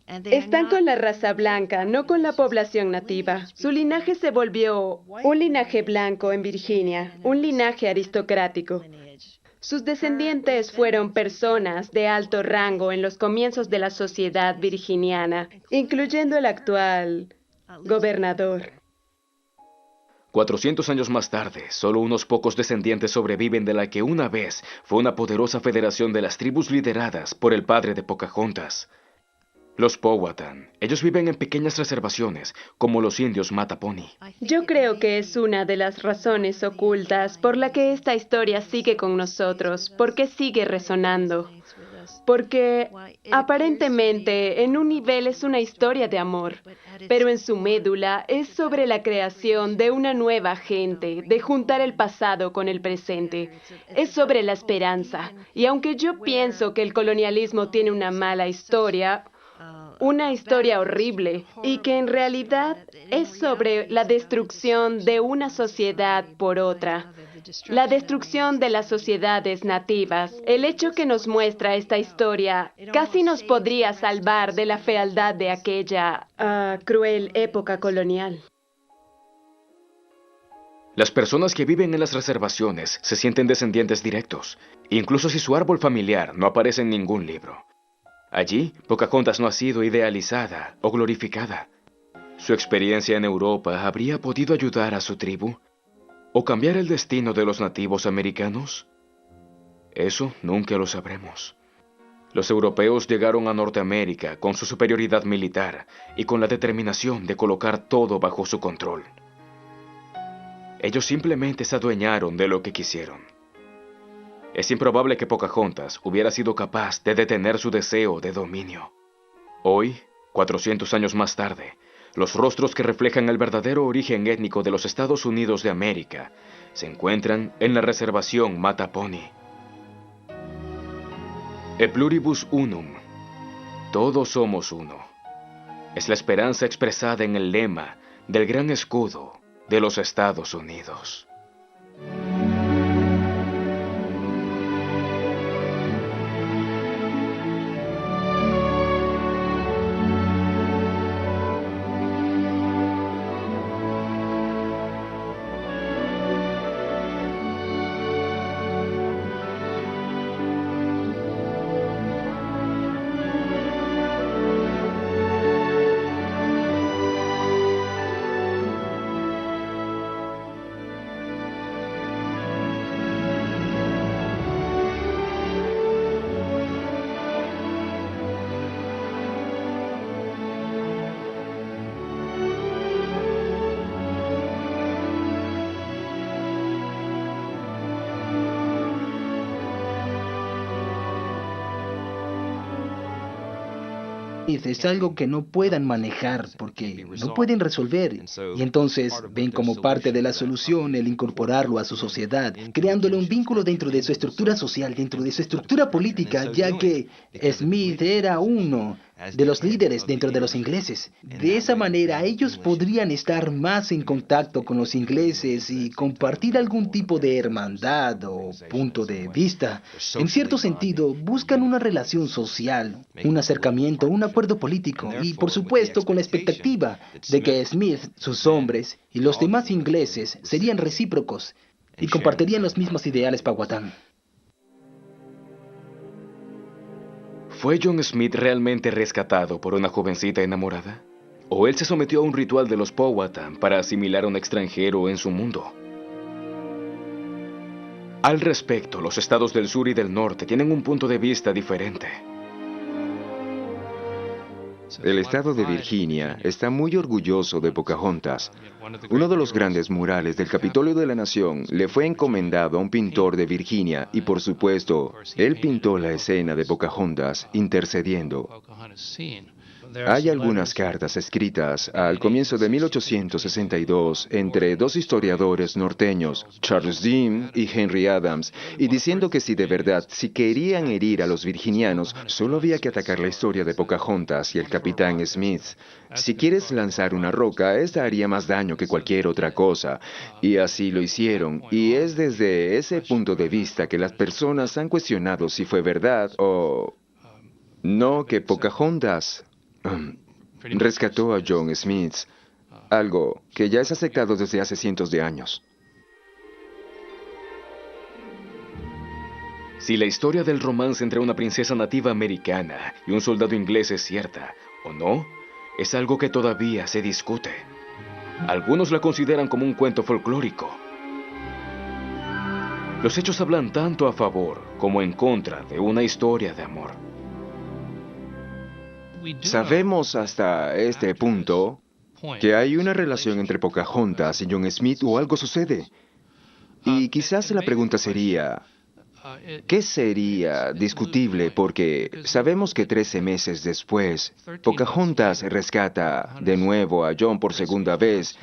Están con la raza blanca, no con la población nativa. Su linaje se volvió un linaje blanco en Virginia, un linaje aristocrático. Sus descendientes fueron personas de alto rango en los comienzos de la sociedad virginiana, incluyendo el actual gobernador. 400 años más tarde, solo unos pocos descendientes sobreviven de la que una vez fue una poderosa federación de las tribus lideradas por el padre de Pocahontas, los Powhatan. Ellos viven en pequeñas reservaciones, como los indios Mattapony. Yo creo que es una de las razones ocultas por la que esta historia sigue con nosotros, porque sigue resonando. Porque aparentemente en un nivel es una historia de amor, pero en su médula es sobre la creación de una nueva gente, de juntar el pasado con el presente. Es sobre la esperanza. Y aunque yo pienso que el colonialismo tiene una mala historia, una historia horrible, y que en realidad es sobre la destrucción de una sociedad por otra, la destrucción de las sociedades nativas. El hecho que nos muestra esta historia casi nos podría salvar de la fealdad de aquella cruel época colonial. Las personas que viven en las reservaciones se sienten descendientes directos, incluso si su árbol familiar no aparece en ningún libro. Allí, Pocahontas no ha sido idealizada o glorificada. ¿Su experiencia en Europa habría podido ayudar a su tribu? ¿O cambiar el destino de los nativos americanos? Eso nunca lo sabremos. Los europeos llegaron a Norteamérica con su superioridad militar y con la determinación de colocar todo bajo su control. Ellos simplemente se adueñaron de lo que quisieron. Es improbable que Pocahontas hubiera sido capaz de detener su deseo de dominio. Hoy, 400 años más tarde, los rostros que reflejan el verdadero origen étnico de los Estados Unidos de América se encuentran en la reservación Mattapony. E pluribus unum. Todos somos uno. Es la esperanza expresada en el lema del gran escudo de los Estados Unidos. es algo que no puedan manejar porque no pueden resolver. Y entonces ven como parte de la solución el incorporarlo a su sociedad, creándole un vínculo dentro de su estructura social, dentro de su estructura política, ya que Smith era uno de los líderes dentro de los ingleses. De esa manera ellos podrían estar más en contacto con los ingleses y compartir algún tipo de hermandad o punto de vista. En cierto sentido, buscan una relación social, un acercamiento, un acuerdo político y, por supuesto, con la expectativa de que Smith, sus hombres y los demás ingleses serían recíprocos y compartirían los mismos ideales Powhatan. ¿Fue John Smith realmente rescatado por una jovencita enamorada? ¿O él se sometió a un ritual de los Powhatan para asimilar a un extranjero en su mundo? Al respecto, los estados del sur y del norte tienen un punto de vista diferente. El estado de Virginia está muy orgulloso de Pocahontas. Uno de los grandes murales del Capitolio de la Nación le fue encomendado a un pintor de Virginia y, por supuesto, él pintó la escena de Pocahontas intercediendo. Hay algunas cartas escritas al comienzo de 1862 entre dos historiadores norteños, Charles Dean y Henry Adams, y diciendo que si querían herir a los virginianos, solo había que atacar la historia de Pocahontas y el capitán Smith. Si quieres lanzar una roca, esta haría más daño que cualquier otra cosa. Y así lo hicieron, y es desde ese punto de vista que las personas han cuestionado si fue verdad o no que Pocahontas rescató a John Smith, algo que ya es aceptado desde hace cientos de años. Si la historia del romance entre una princesa nativa americana y un soldado inglés es cierta o no, es algo que todavía se discute. Algunos la consideran como un cuento folclórico. Los hechos hablan tanto a favor como en contra de una historia de amor. Sabemos hasta este punto que hay una relación entre Pocahontas y John Smith o algo sucede. Y quizás la pregunta sería, ¿qué sería discutible? Porque sabemos que 13 meses después, Pocahontas rescata de nuevo a John por segunda vez,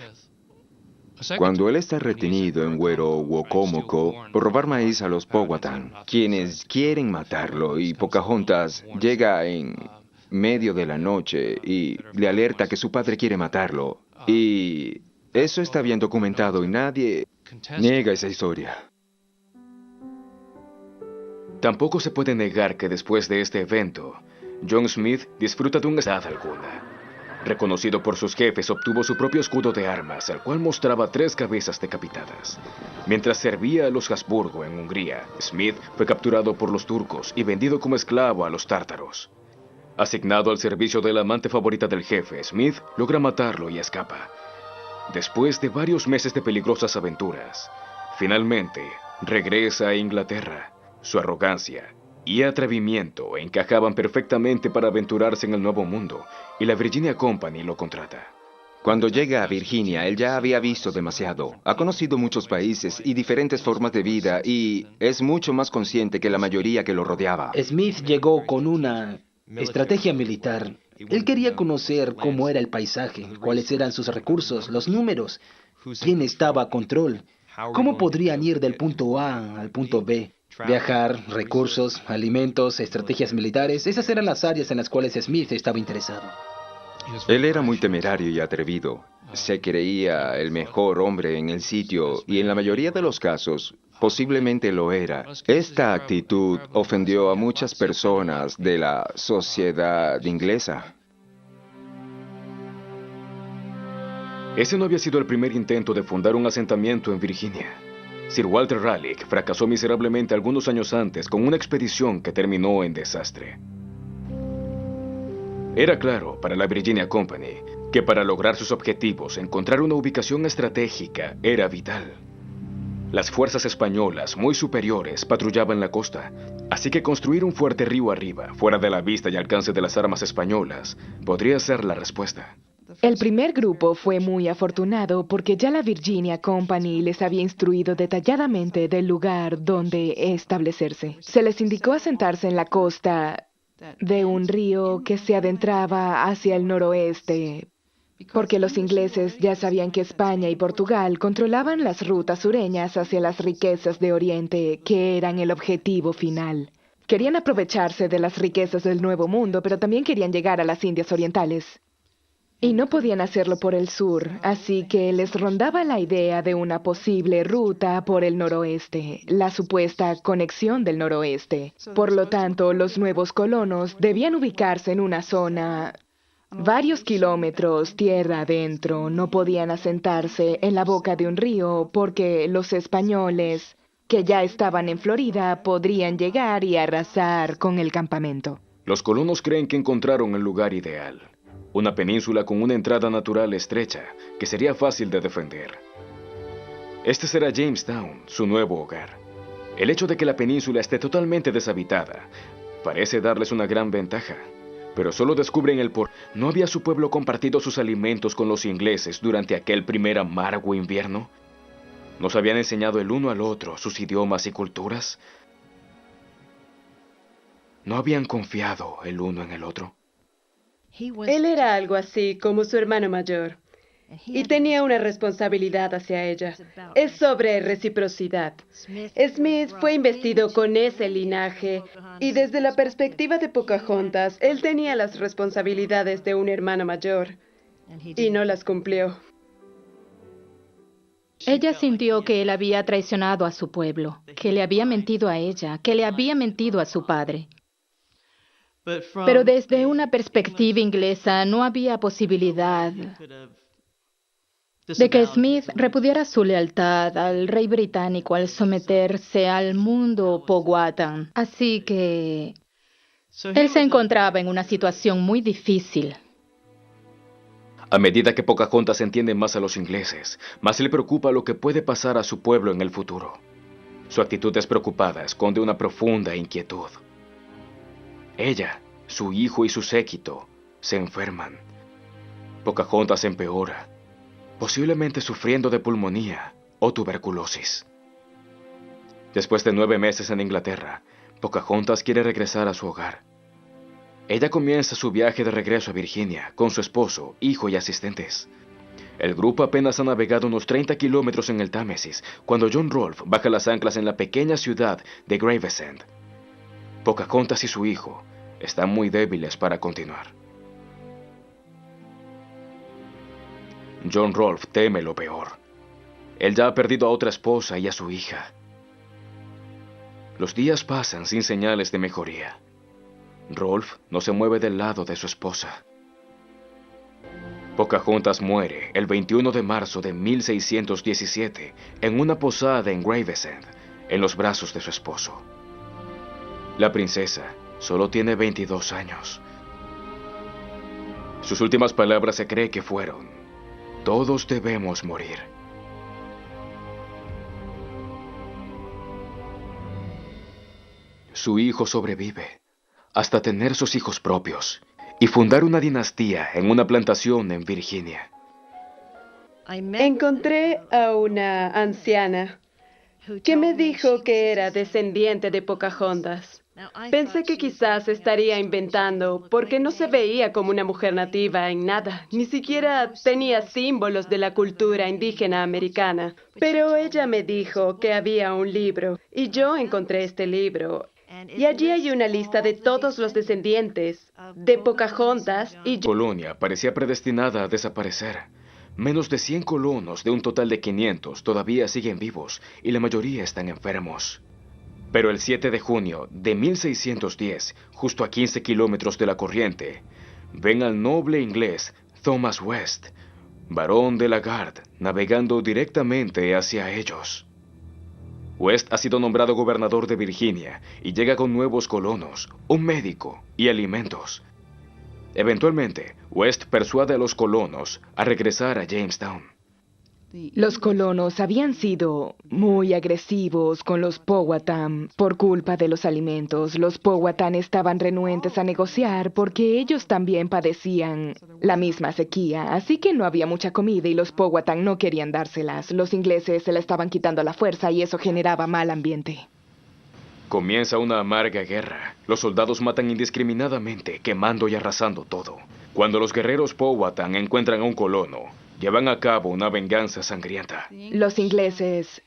cuando él está retenido en Werowocomoco por robar maíz a los Powhatan, quienes quieren matarlo, y Pocahontas llega en medio de la noche y le alerta que su padre quiere matarlo. Y eso está bien documentado y nadie niega esa historia. Tampoco se puede negar que después de este evento, John Smith disfruta de una edad alguna. Reconocido por sus jefes, obtuvo su propio escudo de armas, el cual mostraba 3 cabezas decapitadas. Mientras servía a los Habsburgo en Hungría, Smith fue capturado por los turcos y vendido como esclavo a los tártaros. Asignado al servicio de la amante favorita del jefe, Smith logra matarlo y escapa. Después de varios meses de peligrosas aventuras, finalmente regresa a Inglaterra. Su arrogancia y atrevimiento encajaban perfectamente para aventurarse en el Nuevo Mundo, y la Virginia Company lo contrata. Cuando llega a Virginia, él ya había visto demasiado. Ha conocido muchos países y diferentes formas de vida y es mucho más consciente que la mayoría que lo rodeaba. Smith llegó con una estrategia militar. Él quería conocer cómo era el paisaje, cuáles eran sus recursos, los números, quién estaba a control, cómo podrían ir del punto A al punto B. Viajar, recursos, alimentos, estrategias militares, esas eran las áreas en las cuales Smith estaba interesado. Él era muy temerario y atrevido. Se creía el mejor hombre en el sitio y en la mayoría de los casos, posiblemente lo era. Esta actitud ofendió a muchas personas de la sociedad inglesa. Ese no había sido el primer intento de fundar un asentamiento en Virginia. Sir Walter Raleigh fracasó miserablemente algunos años antes con una expedición que terminó en desastre. Era claro para la Virginia Company que para lograr sus objetivos, encontrar una ubicación estratégica era vital. Las fuerzas españolas, muy superiores, patrullaban la costa, así que construir un fuerte río arriba, fuera de la vista y alcance de las armas españolas, podría ser la respuesta. El primer grupo fue muy afortunado porque ya la Virginia Company les había instruido detalladamente del lugar donde establecerse. Se les indicó asentarse en la costa de un río que se adentraba hacia el noroeste, porque los ingleses ya sabían que España y Portugal controlaban las rutas sureñas hacia las riquezas de Oriente, que eran el objetivo final. Querían aprovecharse de las riquezas del Nuevo Mundo, pero también querían llegar a las Indias Orientales. Y no podían hacerlo por el sur, así que les rondaba la idea de una posible ruta por el noroeste, la supuesta conexión del noroeste. Por lo tanto, los nuevos colonos debían ubicarse en una zona varios kilómetros tierra adentro. No podían asentarse en la boca de un río porque los españoles, que ya estaban en Florida, podrían llegar y arrasar con el campamento. Los colonos creen que encontraron el lugar ideal. Una península con una entrada natural estrecha que sería fácil de defender. Este será Jamestown, su nuevo hogar. El hecho de que la península esté totalmente deshabitada parece darles una gran ventaja, pero solo descubren el por qué. ¿No había su pueblo compartido sus alimentos con los ingleses durante aquel primer amargo invierno? ¿Nos habían enseñado el uno al otro sus idiomas y culturas? ¿No habían confiado el uno en el otro? Él era algo así como su hermano mayor y tenía una responsabilidad hacia ella. Es sobre reciprocidad. Smith fue investido con ese linaje y desde la perspectiva de Pocahontas, él tenía las responsabilidades de un hermano mayor y no las cumplió. Ella sintió que él había traicionado a su pueblo, que le había mentido a ella, que le había mentido a su padre. Pero desde una perspectiva inglesa no había posibilidad de que Smith repudiara su lealtad al rey británico al someterse al mundo Powhatan. Así que él se encontraba en una situación muy difícil. A medida que Pocahontas entiende más a los ingleses, más le preocupa lo que puede pasar a su pueblo en el futuro. Su actitud despreocupada esconde una profunda inquietud. Ella, su hijo y su séquito se enferman. Pocahontas empeora, posiblemente sufriendo de pulmonía o tuberculosis. Después de 9 meses en Inglaterra, Pocahontas quiere regresar a su hogar. Ella comienza su viaje de regreso a Virginia con su esposo, hijo y asistentes. El grupo apenas ha navegado unos 30 kilómetros en el Támesis cuando John Rolfe baja las anclas en la pequeña ciudad de Gravesend. Pocahontas y su hijo están muy débiles para continuar. John Rolfe teme lo peor. Él ya ha perdido a otra esposa y a su hija. Los días pasan sin señales de mejoría. Rolfe no se mueve del lado de su esposa. Pocahontas muere el 21 de marzo de 1617 en una posada en Gravesend, en los brazos de su esposo. La princesa solo tiene 22 años. Sus últimas palabras se cree que fueron: "Todos debemos morir". Su hijo sobrevive hasta tener sus hijos propios y fundar una dinastía en una plantación en Virginia. Encontré a una anciana que me dijo que era descendiente de Pocahontas. Pensé que quizás estaría inventando porque no se veía como una mujer nativa en nada, ni siquiera tenía símbolos de la cultura indígena americana. Pero ella me dijo que había un libro y yo encontré este libro. Y allí hay una lista de todos los descendientes de Pocahontas y... La colonia parecía predestinada a desaparecer. Menos de 100 colonos de un total de 500 todavía siguen vivos y la mayoría están enfermos. Pero el 7 de junio de 1610, justo a 15 kilómetros de la corriente, ven al noble inglés Thomas West, barón de Lagarde, navegando directamente hacia ellos. West ha sido nombrado gobernador de Virginia y llega con nuevos colonos, un médico y alimentos. Eventualmente, West persuade a los colonos a regresar a Jamestown. Los colonos habían sido muy agresivos con los Powhatan por culpa de los alimentos. Los Powhatan estaban renuentes a negociar porque ellos también padecían la misma sequía, así que no había mucha comida y los Powhatan no querían dárselas. Los ingleses se la estaban quitando a la fuerza y eso generaba mal ambiente. Comienza una amarga guerra. Los soldados matan indiscriminadamente, quemando y arrasando todo. Cuando los guerreros Powhatan encuentran a un colono, llevan a cabo una venganza sangrienta. Los ingleses,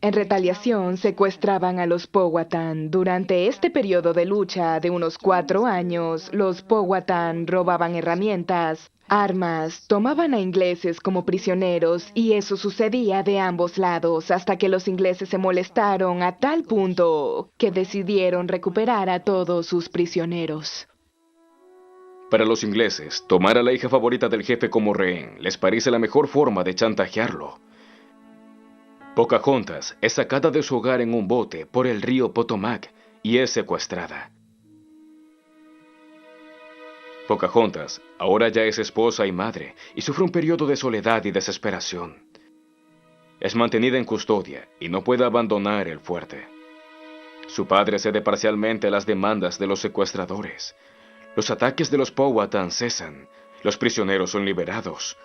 en retaliación, secuestraban a los Powhatan. Durante este periodo de lucha de unos 4 años, los Powhatan robaban herramientas, armas, tomaban a ingleses como prisioneros y eso sucedía de ambos lados hasta que los ingleses se molestaron a tal punto que decidieron recuperar a todos sus prisioneros. Para los ingleses, tomar a la hija favorita del jefe como rehén les parece la mejor forma de chantajearlo. Pocahontas es sacada de su hogar en un bote por el río Potomac y es secuestrada. Pocahontas ahora ya es esposa y madre y sufre un periodo de soledad y desesperación. Es mantenida en custodia y no puede abandonar el fuerte. Su padre cede parcialmente a las demandas de los secuestradores. Los ataques de los Powhatan cesan, los prisioneros son liberados,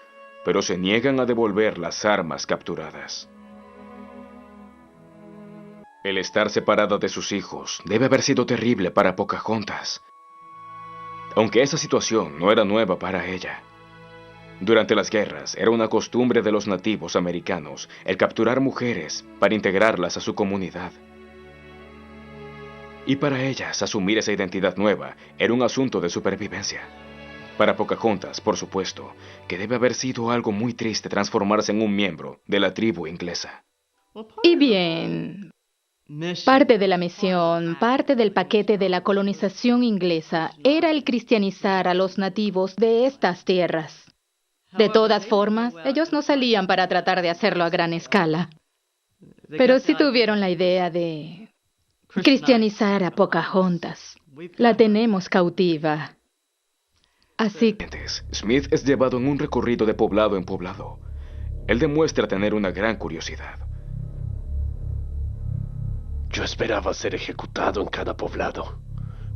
pero se niegan a devolver las armas capturadas. El estar separada de sus hijos debe haber sido terrible para Pocahontas, aunque esa situación no era nueva para ella. Durante las guerras era una costumbre de los nativos americanos el capturar mujeres para integrarlas a su comunidad. Y para ellas asumir esa identidad nueva era un asunto de supervivencia. Para Pocahontas, por supuesto, que debe haber sido algo muy triste transformarse en un miembro de la tribu inglesa. Y bien, parte de la misión, parte del paquete de la colonización inglesa era el cristianizar a los nativos de estas tierras. De todas formas, ellos no salían para tratar de hacerlo a gran escala. Pero sí tuvieron la idea de cristianizar a Pocahontas. La tenemos cautiva. Así que Smith es llevado en un recorrido de poblado en poblado. Él demuestra tener una gran curiosidad. Yo esperaba ser ejecutado en cada poblado,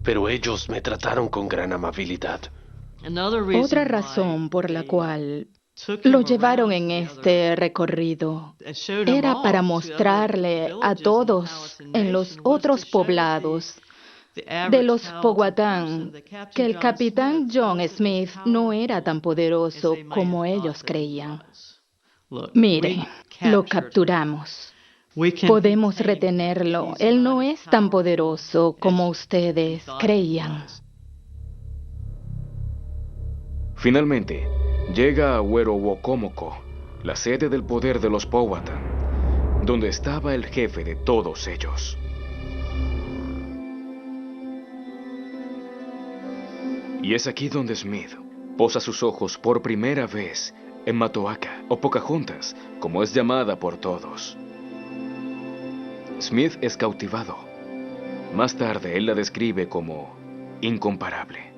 pero ellos me trataron con gran amabilidad. otra razón por la cual lo llevaron en este recorrido era para mostrarle a todos en los otros poblados de los Powhatan que el capitán John Smith no era tan poderoso como ellos creían. Mire, lo capturamos. Podemos retenerlo. Él no es tan poderoso como ustedes creían. Finalmente, llega a Werowocomoco, la sede del poder de los Powhatan, donde estaba el jefe de todos ellos. Y es aquí donde Smith posa sus ojos por primera vez en Matoaka, o Pocahontas, como es llamada por todos. Smith es cautivado. Más tarde, él la describe como incomparable.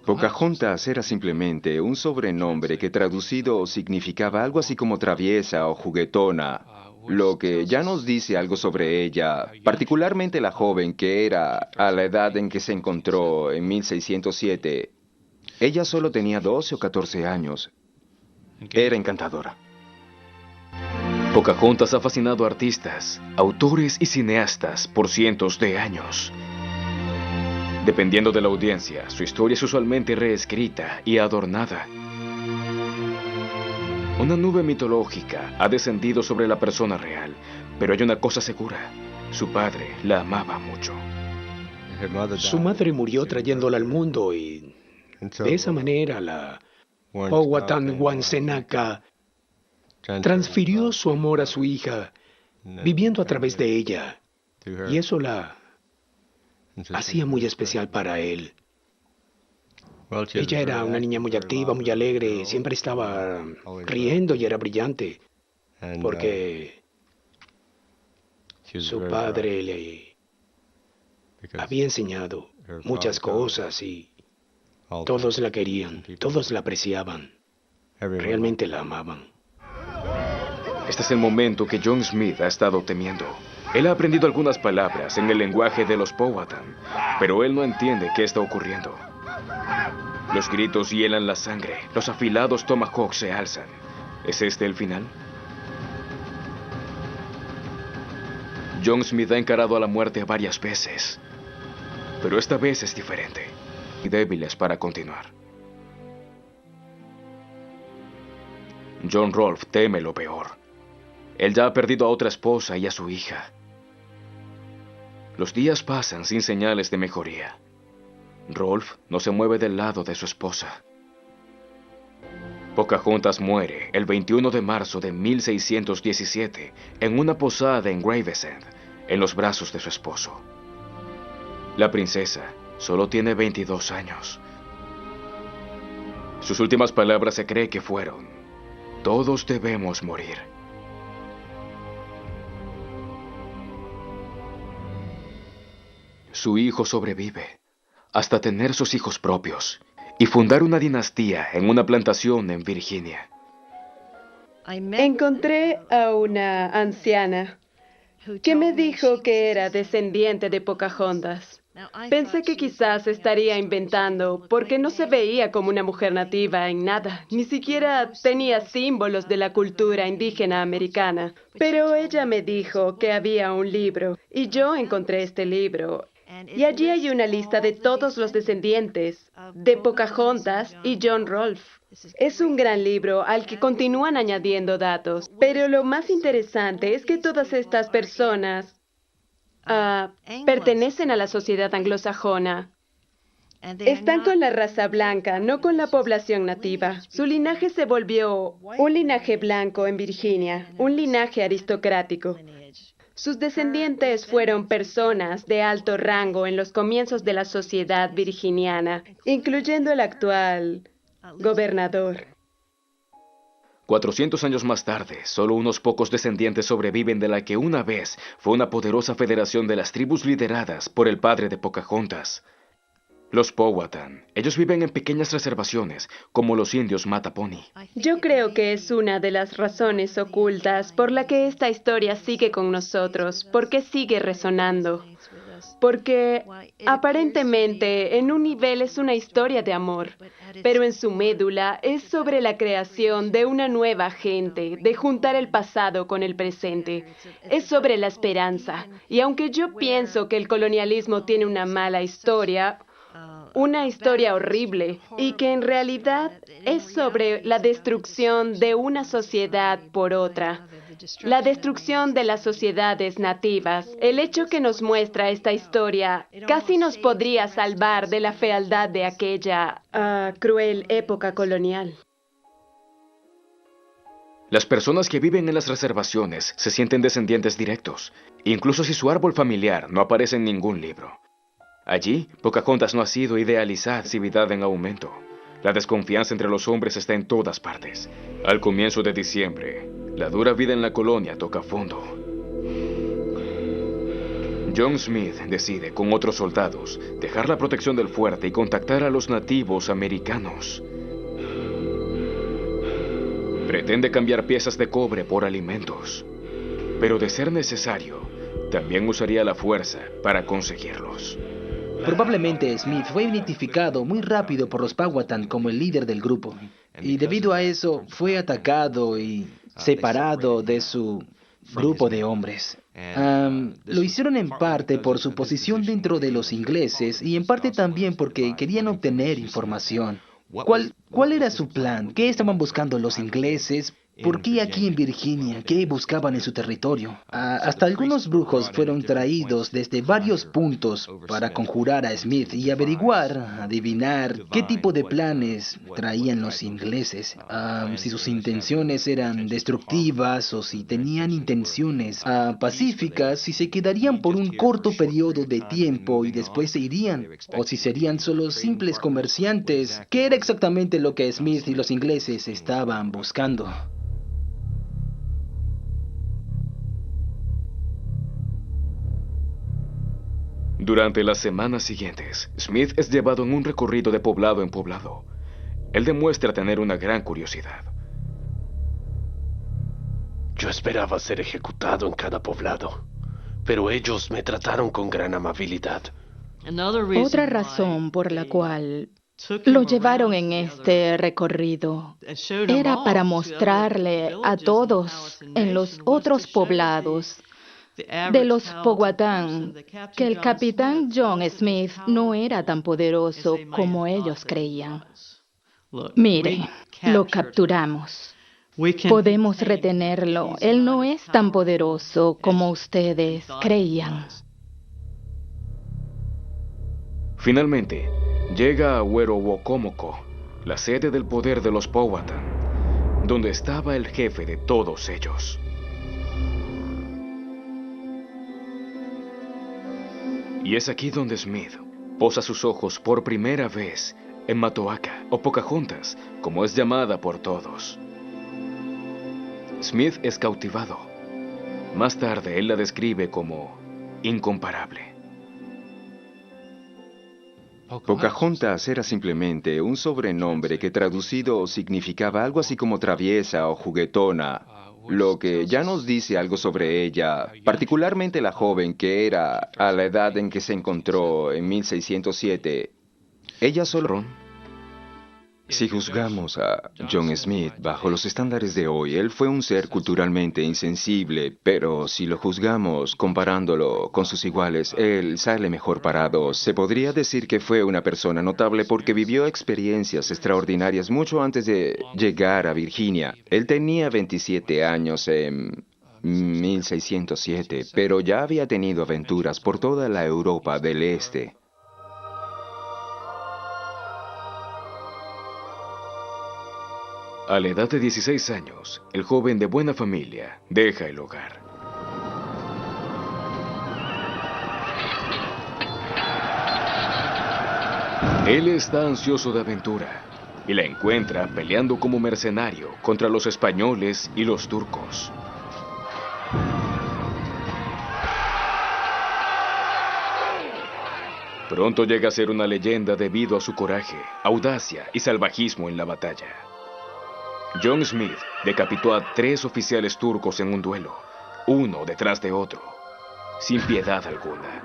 Pocahontas era simplemente un sobrenombre que traducido significaba algo así como traviesa o juguetona, lo que ya nos dice algo sobre ella, particularmente la joven que era a la edad en que se encontró en 1607. Ella solo tenía 12 o 14 años. Era encantadora. Pocahontas ha fascinado a artistas, autores y cineastas por cientos de años. Dependiendo de la audiencia, su historia es usualmente reescrita y adornada. Una nube mitológica ha descendido sobre la persona real, pero hay una cosa segura: su padre la amaba mucho. Su madre murió trayéndola al mundo y de esa manera la Powhatan Wansenaka transfirió su amor a su hija, viviendo a través de ella, y eso la hacía muy especial para él. Ella era una niña muy activa, muy alegre, siempre estaba riendo y era brillante, porque su padre le había enseñado muchas cosas y todos la querían, todos la apreciaban, realmente la amaban. Este es el momento que John Smith ha estado temiendo. Él ha aprendido algunas palabras en el lenguaje de los Powhatan, pero él no entiende qué está ocurriendo. Los gritos hielan la sangre, los afilados tomahawks se alzan. ¿Es este el final? John Smith ha encarado a la muerte varias veces, pero esta vez es diferente y débiles para continuar. John Rolfe teme lo peor. Él ya ha perdido a otra esposa y a su hija. Los días pasan sin señales de mejoría. Rolfe no se mueve del lado de su esposa. Pocahontas muere el 21 de marzo de 1617 en una posada en Gravesend, en los brazos de su esposo. La princesa solo tiene 22 años. Sus últimas palabras se cree que fueron: "Todos debemos morir". Su hijo sobrevive hasta tener sus hijos propios y fundar una dinastía en una plantación en Virginia. Encontré a una anciana que me dijo que era descendiente de Pocahontas. Pensé que quizás estaría inventando porque no se veía como una mujer nativa en nada, ni siquiera tenía símbolos de la cultura indígena americana. Pero ella me dijo que había un libro y yo encontré este libro. Y allí hay una lista de todos los descendientes de Pocahontas y John Rolfe. Es un gran libro al que continúan añadiendo datos, pero lo más interesante es que todas estas personas pertenecen a la sociedad anglosajona. Están con la raza blanca, no con la población nativa. Su linaje se volvió un linaje blanco en Virginia, un linaje aristocrático. Sus descendientes fueron personas de alto rango en los comienzos de la sociedad virginiana, incluyendo el actual gobernador. 400 años más tarde, solo unos pocos descendientes sobreviven de la que una vez fue una poderosa federación de las tribus lideradas por el padre de Pocahontas, los Powhatan. Ellos viven en pequeñas reservaciones, como los indios Mattapony. Yo creo que es una de las razones ocultas por la que esta historia sigue con nosotros, porque sigue resonando. Porque aparentemente en un nivel es una historia de amor, pero en su médula es sobre la creación de una nueva gente, de juntar el pasado con el presente. Es sobre la esperanza. Y aunque yo pienso que el colonialismo tiene una mala historia, una historia horrible, y que en realidad es sobre la destrucción de una sociedad por otra, la destrucción de las sociedades nativas. El hecho que nos muestra esta historia casi nos podría salvar de la fealdad de aquella cruel época colonial. Las personas que viven en las reservaciones se sienten descendientes directos, incluso si su árbol familiar no aparece en ningún libro. Allí, Pocahontas no ha sido idealizada, civilidad en aumento. La desconfianza entre los hombres está en todas partes. Al comienzo de diciembre, la dura vida en la colonia toca fondo. John Smith decide, con otros soldados, dejar la protección del fuerte y contactar a los nativos americanos. Pretende cambiar piezas de cobre por alimentos, pero de ser necesario, también usaría la fuerza para conseguirlos. Probablemente Smith fue identificado muy rápido por los Powhatan como el líder del grupo, y debido a eso fue atacado y separado de su grupo de hombres. Lo hicieron en parte por su posición dentro de los ingleses y en parte también porque querían obtener información. ¿Cuál era su plan? ¿Qué estaban buscando los ingleses? ¿Por qué aquí en Virginia? ¿Qué buscaban en su territorio? Hasta algunos brujos fueron traídos desde varios puntos para conjurar a Smith y adivinar qué tipo de planes traían los ingleses. Si sus intenciones eran destructivas o si tenían intenciones pacíficas, si se quedarían por un corto periodo de tiempo y después se irían, o si serían solo simples comerciantes, que era exactamente lo que Smith y los ingleses estaban buscando. Durante las semanas siguientes, Smith es llevado en un recorrido de poblado en poblado. Él demuestra tener una gran curiosidad. Yo esperaba ser ejecutado en cada poblado, pero ellos me trataron con gran amabilidad. Otra razón por la cual lo llevaron en este recorrido era para mostrarle a todos en los otros poblados de los Powhatan que el capitán John Smith no era tan poderoso como ellos creían. Mire, lo capturamos. Podemos retenerlo. Él no es tan poderoso como ustedes creían. Finalmente, llega a Werowocomoco, la sede del poder de los Powhatan, donde estaba el jefe de todos ellos. Y es aquí donde Smith posa sus ojos por primera vez en Matoaka, o Pocahontas, como es llamada por todos. Smith es cautivado. Más tarde, él la describe como incomparable. Pocahontas era simplemente un sobrenombre que traducido significaba algo así como traviesa o juguetona, lo que ya nos dice algo sobre ella, particularmente la joven que era a la edad en que se encontró en 1607. Ella solo... Si juzgamos a John Smith bajo los estándares de hoy, él fue un ser culturalmente insensible, pero si lo juzgamos comparándolo con sus iguales, él sale mejor parado. Se podría decir que fue una persona notable porque vivió experiencias extraordinarias mucho antes de llegar a Virginia. Él tenía 27 años en 1607, pero ya había tenido aventuras por toda la Europa del Este. A la edad de 16 años, el joven de buena familia deja el hogar. Él está ansioso de aventura y la encuentra peleando como mercenario contra los españoles y los turcos. Pronto llega a ser una leyenda debido a su coraje, audacia y salvajismo en la batalla. John Smith decapitó a 3 oficiales turcos en un duelo, uno detrás de otro, sin piedad alguna.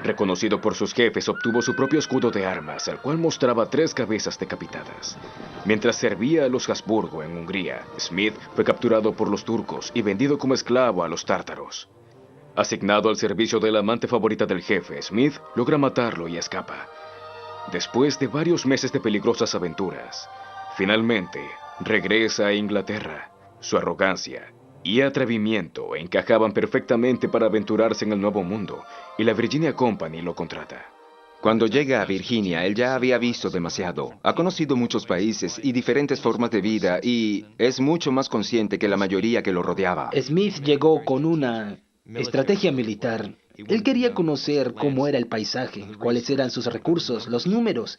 Reconocido por sus jefes, obtuvo su propio escudo de armas, al cual mostraba 3 cabezas decapitadas. Mientras servía a los Habsburgo en Hungría, Smith fue capturado por los turcos y vendido como esclavo a los tártaros. Asignado al servicio de la amante favorita del jefe, Smith logra matarlo y escapa. Después de varios meses de peligrosas aventuras, finalmente regresa a Inglaterra. Su arrogancia y atrevimiento encajaban perfectamente para aventurarse en el Nuevo Mundo, y la Virginia Company lo contrata. Cuando llega a Virginia, él ya había visto demasiado. Ha conocido muchos países y diferentes formas de vida, y es mucho más consciente que la mayoría que lo rodeaba. Smith llegó con una estrategia militar. Él quería conocer cómo era el paisaje, cuáles eran sus recursos, los números,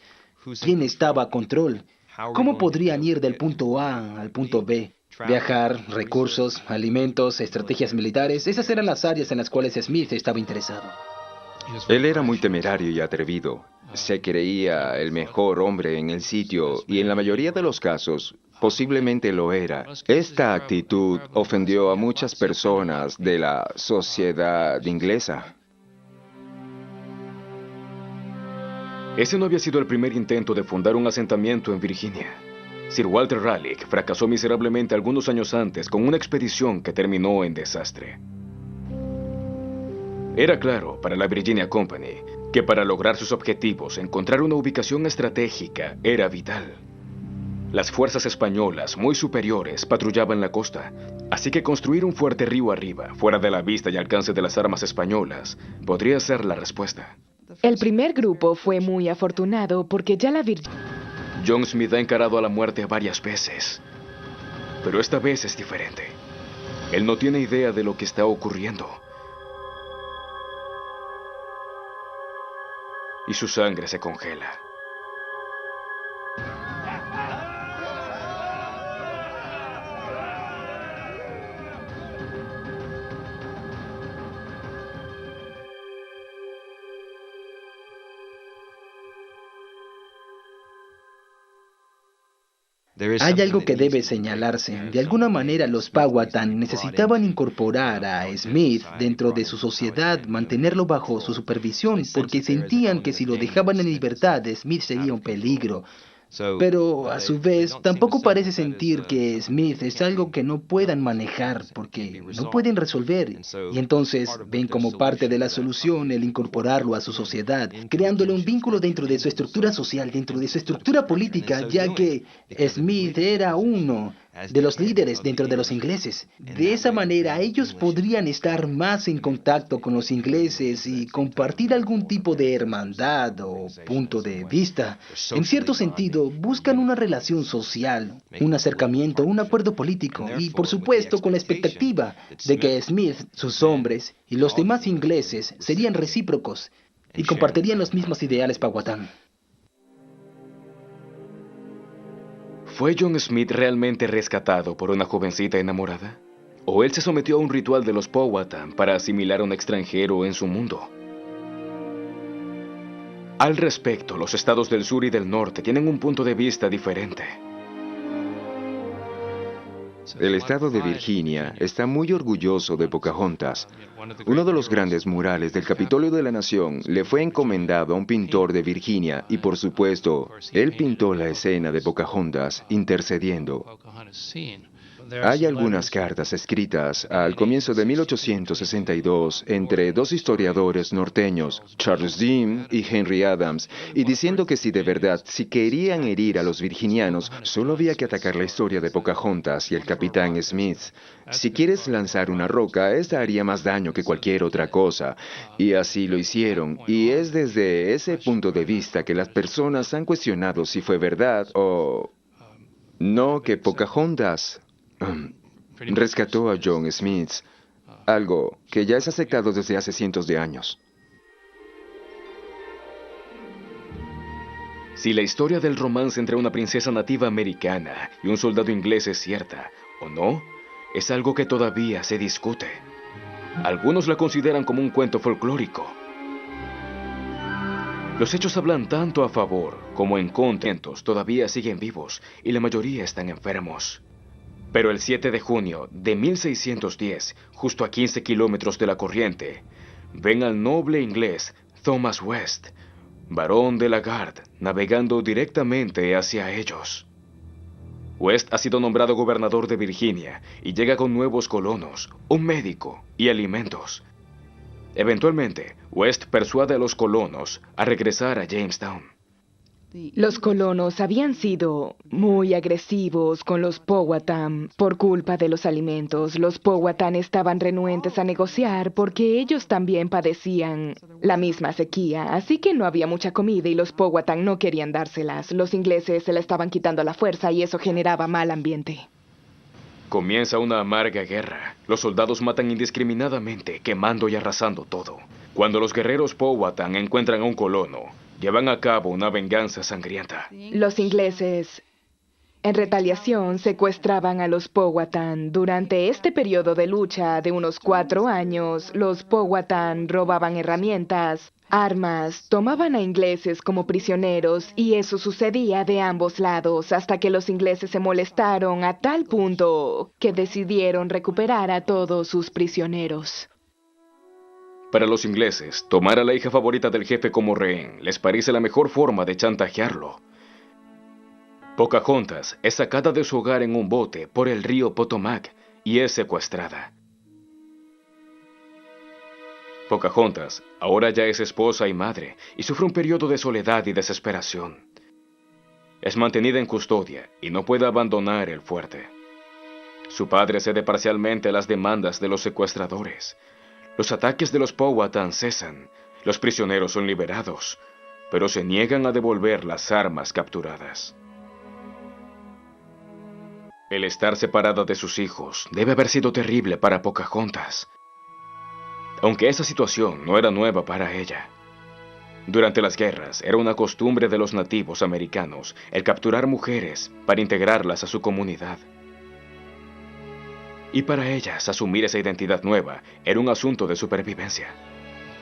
quién estaba a control. ¿Cómo podrían ir del punto A al punto B? Viajar, recursos, alimentos, estrategias militares, esas eran las áreas en las cuales Smith estaba interesado. Él era muy temerario y atrevido. Se creía el mejor hombre en el sitio y en la mayoría de los casos, posiblemente lo era. Esta actitud ofendió a muchas personas de la sociedad inglesa. Ese no había sido el primer intento de fundar un asentamiento en Virginia. Sir Walter Raleigh fracasó miserablemente algunos años antes con una expedición que terminó en desastre. Era claro para la Virginia Company que para lograr sus objetivos, encontrar una ubicación estratégica era vital. Las fuerzas españolas, muy superiores, patrullaban la costa, así que construir un fuerte río arriba, fuera de la vista y alcance de las armas españolas, podría ser la respuesta. El primer grupo fue muy afortunado porque ya la Virginia... John Smith ha encarado a la muerte varias veces, pero esta vez es diferente. Él no tiene idea de lo que está ocurriendo. Y su sangre se congela. Hay algo que debe señalarse. De alguna manera los Powhatan necesitaban incorporar a Smith dentro de su sociedad, mantenerlo bajo su supervisión, porque sentían que si lo dejaban en libertad, Smith sería un peligro. Pero a su vez, tampoco parece sentir que Smith es algo que no puedan manejar porque no pueden resolver. Y entonces ven como parte de la solución el incorporarlo a su sociedad, creándole un vínculo dentro de su estructura social, dentro de su estructura política, ya que Smith era uno de los líderes dentro de los ingleses. De esa manera, ellos podrían estar más en contacto con los ingleses y compartir algún tipo de hermandad o punto de vista. En cierto sentido, buscan una relación social, un acercamiento, un acuerdo político y, por supuesto, con la expectativa de que Smith, sus hombres y los demás ingleses serían recíprocos y compartirían los mismos ideales Powhatan. ¿Fue John Smith realmente rescatado por una jovencita enamorada? ¿O él se sometió a un ritual de los Powhatan para asimilar a un extranjero en su mundo? Al respecto, los estados del sur y del norte tienen un punto de vista diferente. El estado de Virginia está muy orgulloso de Pocahontas. Uno de los grandes murales del Capitolio de la Nación le fue encomendado a un pintor de Virginia y, por supuesto, él pintó la escena de Pocahontas intercediendo. Hay algunas cartas escritas al comienzo de 1862 entre dos historiadores norteños, Charles Dean y Henry Adams, y diciendo que si querían herir a los virginianos, solo había que atacar la historia de Pocahontas y el capitán Smith. Si quieres lanzar una roca, esta haría más daño que cualquier otra cosa. Y así lo hicieron, y es desde ese punto de vista que las personas han cuestionado si fue verdad o no que Pocahontas rescató a John Smith, algo que ya es aceptado desde hace cientos de años. Si la historia del romance entre una princesa nativa americana y un soldado inglés es cierta o no, es algo que todavía se discute. Algunos la consideran como un cuento folclórico. Los hechos hablan tanto a favor como en contra. Todavía siguen vivos y la mayoría están enfermos. Pero el 7 de junio de 1610, justo a 15 kilómetros de la corriente, ven al noble inglés Thomas West, barón de la Garde, navegando directamente hacia ellos. West ha sido nombrado gobernador de Virginia y llega con nuevos colonos, un médico y alimentos. Eventualmente, West persuade a los colonos a regresar a Jamestown. Los colonos habían sido muy agresivos con los Powhatan por culpa de los alimentos. Los Powhatan estaban renuentes a negociar porque ellos también padecían la misma sequía, así que no había mucha comida y los Powhatan no querían dárselas. Los ingleses se la estaban quitando a la fuerza y eso generaba mal ambiente. Comienza una amarga guerra. Los soldados matan indiscriminadamente, quemando y arrasando todo. Cuando los guerreros Powhatan encuentran a un colono, llevan a cabo una venganza sangrienta. Los ingleses, en retaliación, secuestraban a los Powhatan. Durante este periodo de lucha de unos 4 años, los Powhatan robaban herramientas, armas, tomaban a ingleses como prisioneros y eso sucedía de ambos lados hasta que los ingleses se molestaron a tal punto que decidieron recuperar a todos sus prisioneros. Para los ingleses, tomar a la hija favorita del jefe como rehén les parece la mejor forma de chantajearlo. Pocahontas es sacada de su hogar en un bote por el río Potomac y es secuestrada. Pocahontas ahora ya es esposa y madre y sufre un periodo de soledad y desesperación. Es mantenida en custodia y no puede abandonar el fuerte. Su padre cede parcialmente a las demandas de los secuestradores. Los ataques de los Powhatan cesan, los prisioneros son liberados, pero se niegan a devolver las armas capturadas. El estar separada de sus hijos debe haber sido terrible para Pocahontas, aunque esa situación no era nueva para ella. Durante las guerras era una costumbre de los nativos americanos el capturar mujeres para integrarlas a su comunidad. Y para ellas, asumir esa identidad nueva era un asunto de supervivencia.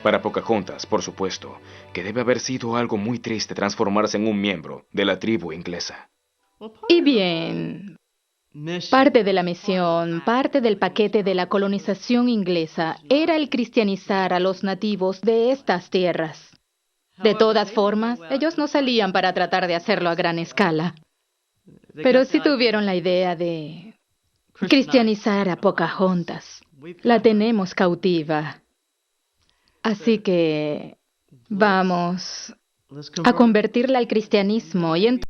Para Pocahontas, por supuesto, que debe haber sido algo muy triste transformarse en un miembro de la tribu inglesa. Y bien, parte de la misión, parte del paquete de la colonización inglesa era el cristianizar a los nativos de estas tierras. De todas formas, ellos no salían para tratar de hacerlo a gran escala. Pero sí tuvieron la idea de cristianizar a Pocahontas. La tenemos cautiva. Así que vamos a convertirla al cristianismo y entonces